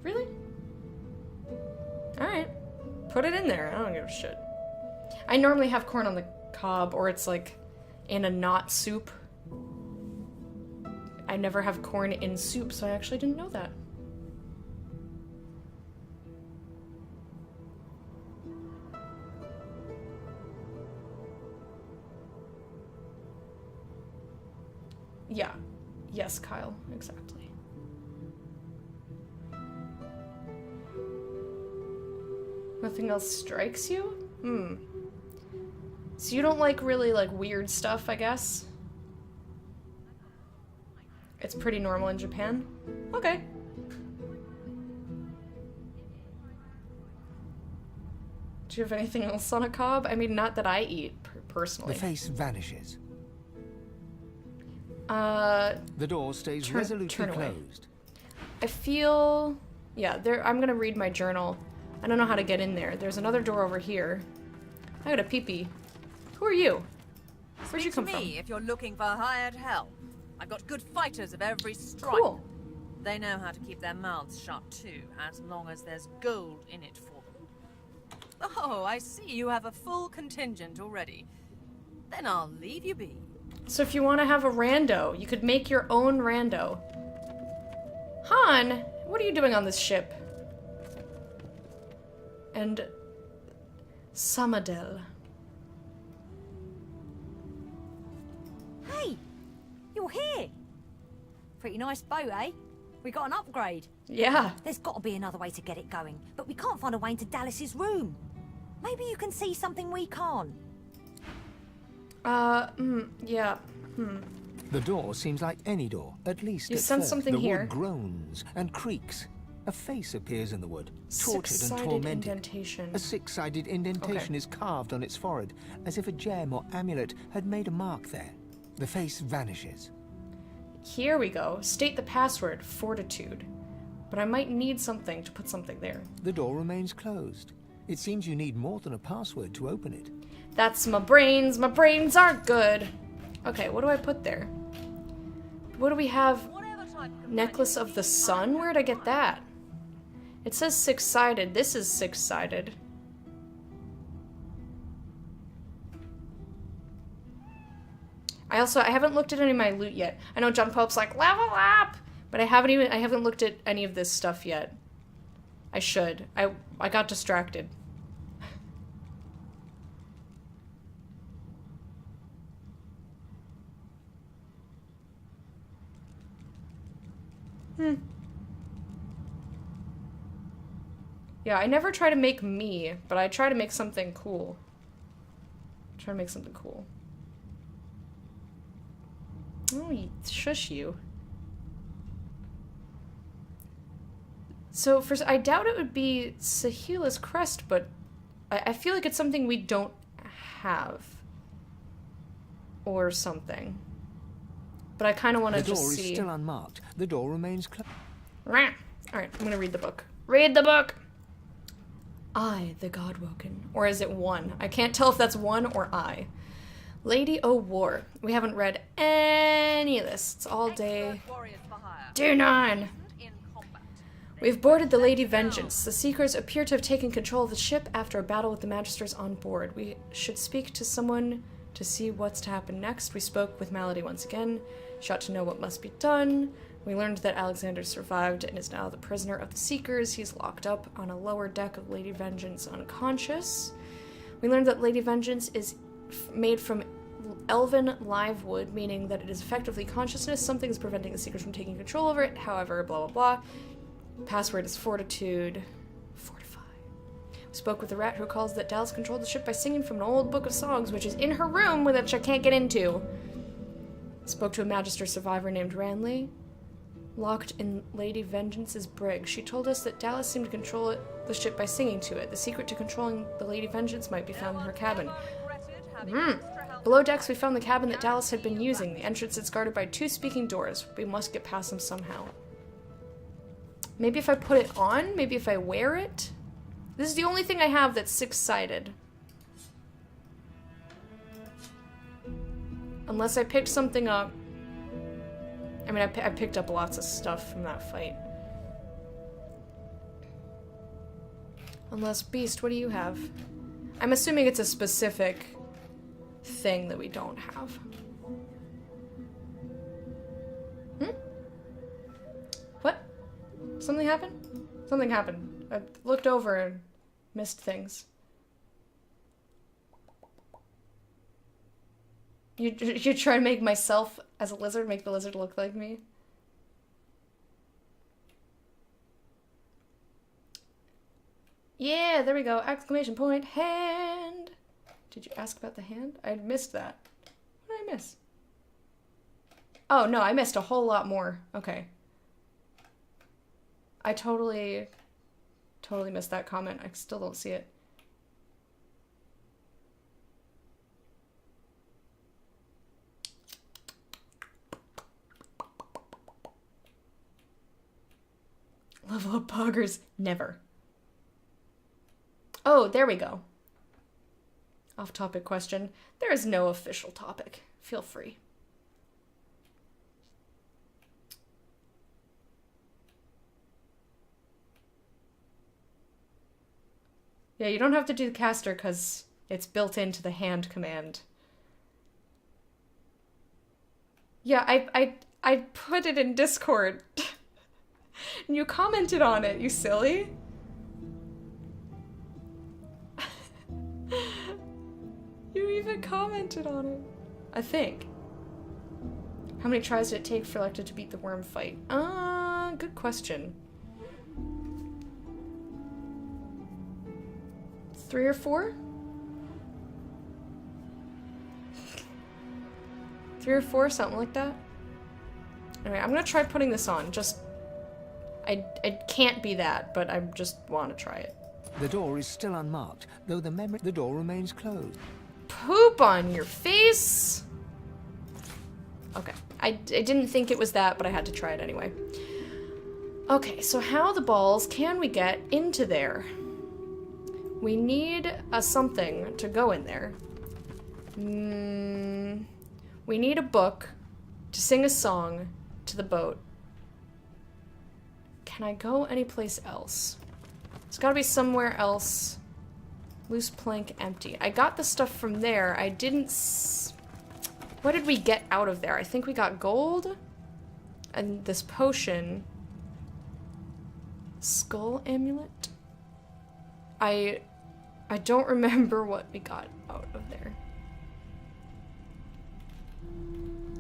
Really? Alright. Put it in there. I don't give a shit. I normally have corn on the cob, or it's like in a not soup. I never have corn in soup, so I actually didn't know that. Yeah. Yes, Kyle. Exactly. Nothing else strikes you? Hmm. So you don't like really, like, weird stuff, I guess? It's pretty normal in Japan? Okay. Do you have anything else on a cob? I mean, not that I eat, personally.
The face vanishes. The door stays resolutely closed.
I feel... Yeah, I'm gonna read my journal. I don't know how to get in there. There's another door over here. I got a pee-pee. Who are you? Where'd you come from?
If you're looking for hired help. I've got good fighters of every stripe.
Cool.
They know how to keep their mouths shut too, as long as there's gold in it for them. Oh, I see you have a full contingent already. Then I'll leave you be.
So if you want to have a rando, you could make your own rando. Han, what are you doing on this ship? And Samadel.
Hey, you're here. Pretty nice boat, eh? We got an upgrade.
Yeah.
There's got to be another way to get it going, but we can't find a way into Dallas's room. Maybe you can see something we can't.
Yeah.
The door seems like any door, at least
You
at
sense
first.
something
the
here.
wood groans and creaks. A face appears in the wood, tortured and
Six-sided
tormented.
indentation.
A six-sided indentation is carved on its forehead, as if a gem or amulet had made a mark there. The face vanishes.
Here we go. State the password, fortitude. But I might need something to put something there.
The door remains closed. It seems you need more than a password to open it.
That's my brains. My brains aren't good. Okay, what do I put there? What do we have? Necklace of the Sun? Where'd I get that? It says six-sided. This is six-sided. I haven't looked at any of my loot yet. I know John Pope's like, level up! But I haven't looked at any of this stuff yet. I should. I got distracted. Yeah, I never try to make me, but I try to make something cool. Try to make something cool. Oh, shush you. So, I doubt it would be Sahila's crest, but I feel like it's something we don't have. Or something. But I kind of want to just see.
The door is still unmarked. The door remains closed.
Alright, I'm gonna read the book. Read the book! I, the Godwoken. Or is it one? I can't tell if that's one or I. Lady O'War. We haven't read any of this. It's all day. Day 9. We've boarded the Lady Vengeance. The Seekers appear to have taken control of the ship after a battle with the Magisters on board. We should speak to someone to see what's to happen next. We spoke with Malady once again. She ought to know what must be done. We learned that Alexander survived and is now the prisoner of the Seekers. He's locked up on a lower deck of Lady Vengeance unconscious. We learned that Lady Vengeance is made from elven live wood, meaning that it is effectively consciousness. Something is preventing the Seekers from taking control over it. However, blah blah blah. Password is fortitude. Fortify. We spoke with the rat who calls that Dallas controlled the ship by singing from an old book of songs, which is in her room, which I can't get into. Spoke to a Magister survivor named Ranley, locked in Lady Vengeance's brig. She told us that Dallas seemed to control the ship by singing to it. The secret to controlling the Lady Vengeance might be found in her cabin. Below decks, we found the cabin that Dallas had been using. The entrance is guarded by 2 speaking doors. We must get past them somehow. Maybe if I put it on? Maybe if I wear it? This is the only thing I have that's 6-sided. Unless I picked something up. I mean, I picked up lots of stuff from that fight. Unless, Beast, what do you have? I'm assuming it's a specific thing that we don't have. What? Something happened? Something happened. I looked over and missed things. You try to make myself as a lizard, make the lizard look like me? Yeah, there we go. Exclamation point. Hand. Did you ask about the hand? I missed that. What did I miss? Oh, no, I missed a whole lot more. Okay. I totally missed that comment. I still don't see it. Level up poggers. Never. Oh, there we go. Off-topic question. There is no official topic. Feel free. Yeah, you don't have to do the caster because it's built into the hand command. Yeah, I put it in Discord. And you commented on it, you silly. You even commented on it. I think. How many tries did it take for Electa to beat the worm fight? Good question. 3 or 4? 3 or 4, something like that. Anyway, I'm gonna try putting this on. It can't be that, but I just want to try it.
The door is still unmarked, though the door remains closed.
Poop on your face! Okay, I didn't think it was that, but I had to try it anyway. Okay, so how the balls can we get into there? We need a something to go in there. We need a book to sing a song to the boat. Can I go anyplace else? It's gotta be somewhere else. Loose plank empty. I got the stuff from there. I didn't... What did we get out of there? I think we got gold. And this potion. Skull amulet? I don't remember what we got out of there.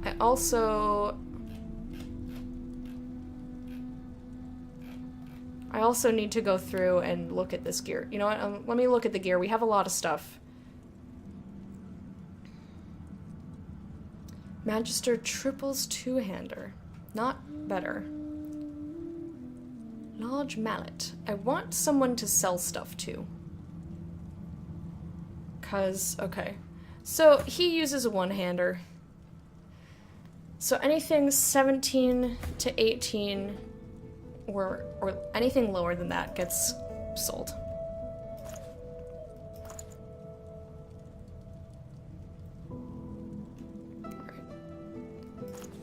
I also need to go through and look at this gear. You know what? Let me look at the gear. We have a lot of stuff. Magister triples two-hander. Not better. Large mallet. I want someone to sell stuff to. Okay. So, he uses a one-hander. So anything 17 to 18 or anything lower than that gets sold.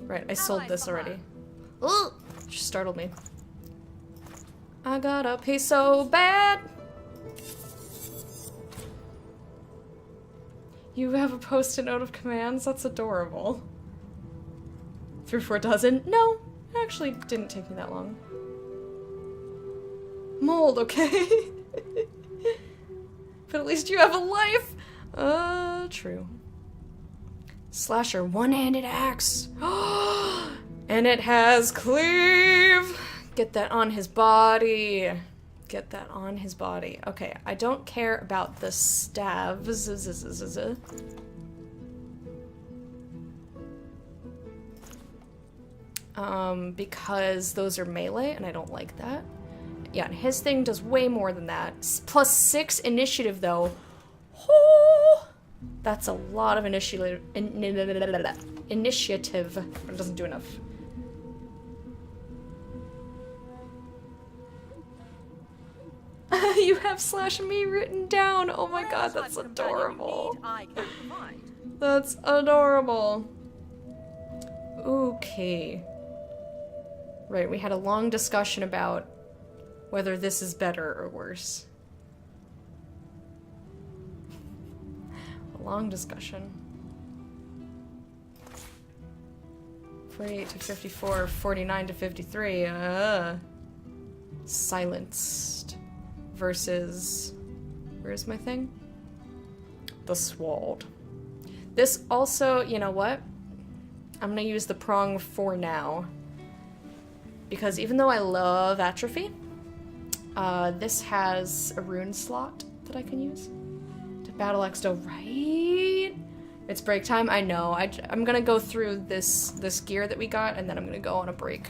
Right, I sold this already. Ooh! She startled me. I gotta pee so bad! You have a post-it note of commands? That's adorable. Through 4 dozen? No, actually didn't take me that long. Mold, okay? But at least you have a life! True. Slasher, one-handed axe. And it has cleave! Get that on his body. Get that on his body. Okay, I don't care about the staves. Because those are melee, and I don't like that. Yeah, and his thing does way more than that. Plus 6 initiative, though. Oh, that's a lot of initiative. Initiative. It doesn't do enough. You have /me written down. Oh my god, that's adorable. That's adorable. Okay. Right, we had a long discussion about whether this is better or worse. A long discussion. 48 to 54, 49 to 53. Silenced. Versus... Where's my thing? The Sword. This also, you know what? I'm gonna use the prong for now. Because even though I love Atrophy, this has a rune slot that I can use. To battle Exto, right? It's break time, I know. I'm gonna go through this gear that we got, and then I'm gonna go on a break.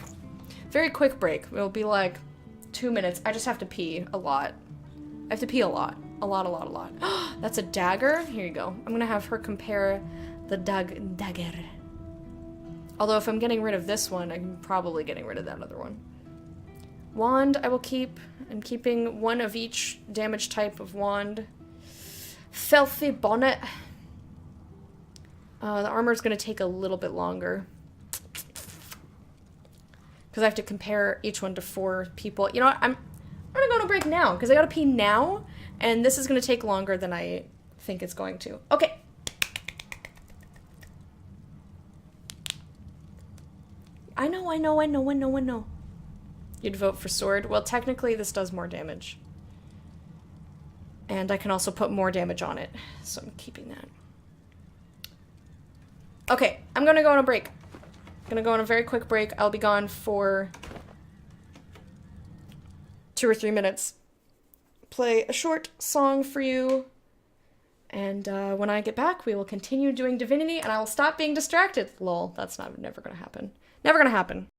Very quick break. It'll be like 2 minutes. I just have to pee a lot. I have to pee a lot. A lot. That's a dagger? Here you go. I'm gonna have her compare the dagger. Although if I'm getting rid of this one, I'm probably getting rid of that other one. Wand I will keep. I'm keeping one of each damage type of wand. Filthy bonnet. The armor's gonna take a little bit longer. Because I have to compare each one to 4 people. You know what? I'm gonna go on a break now, because I gotta pee now, and this is gonna take longer than I think it's going to. Okay. I know. You'd vote for sword? Well, technically this does more damage. And I can also put more damage on it, so I'm keeping that. Okay, I'm gonna go on a break. I'm gonna go on a very quick break. I'll be gone for 2 or 3 minutes. Play a short song for you. And when I get back, we will continue doing Divinity, and I will stop being distracted. Lol, that's never gonna happen. Never gonna happen.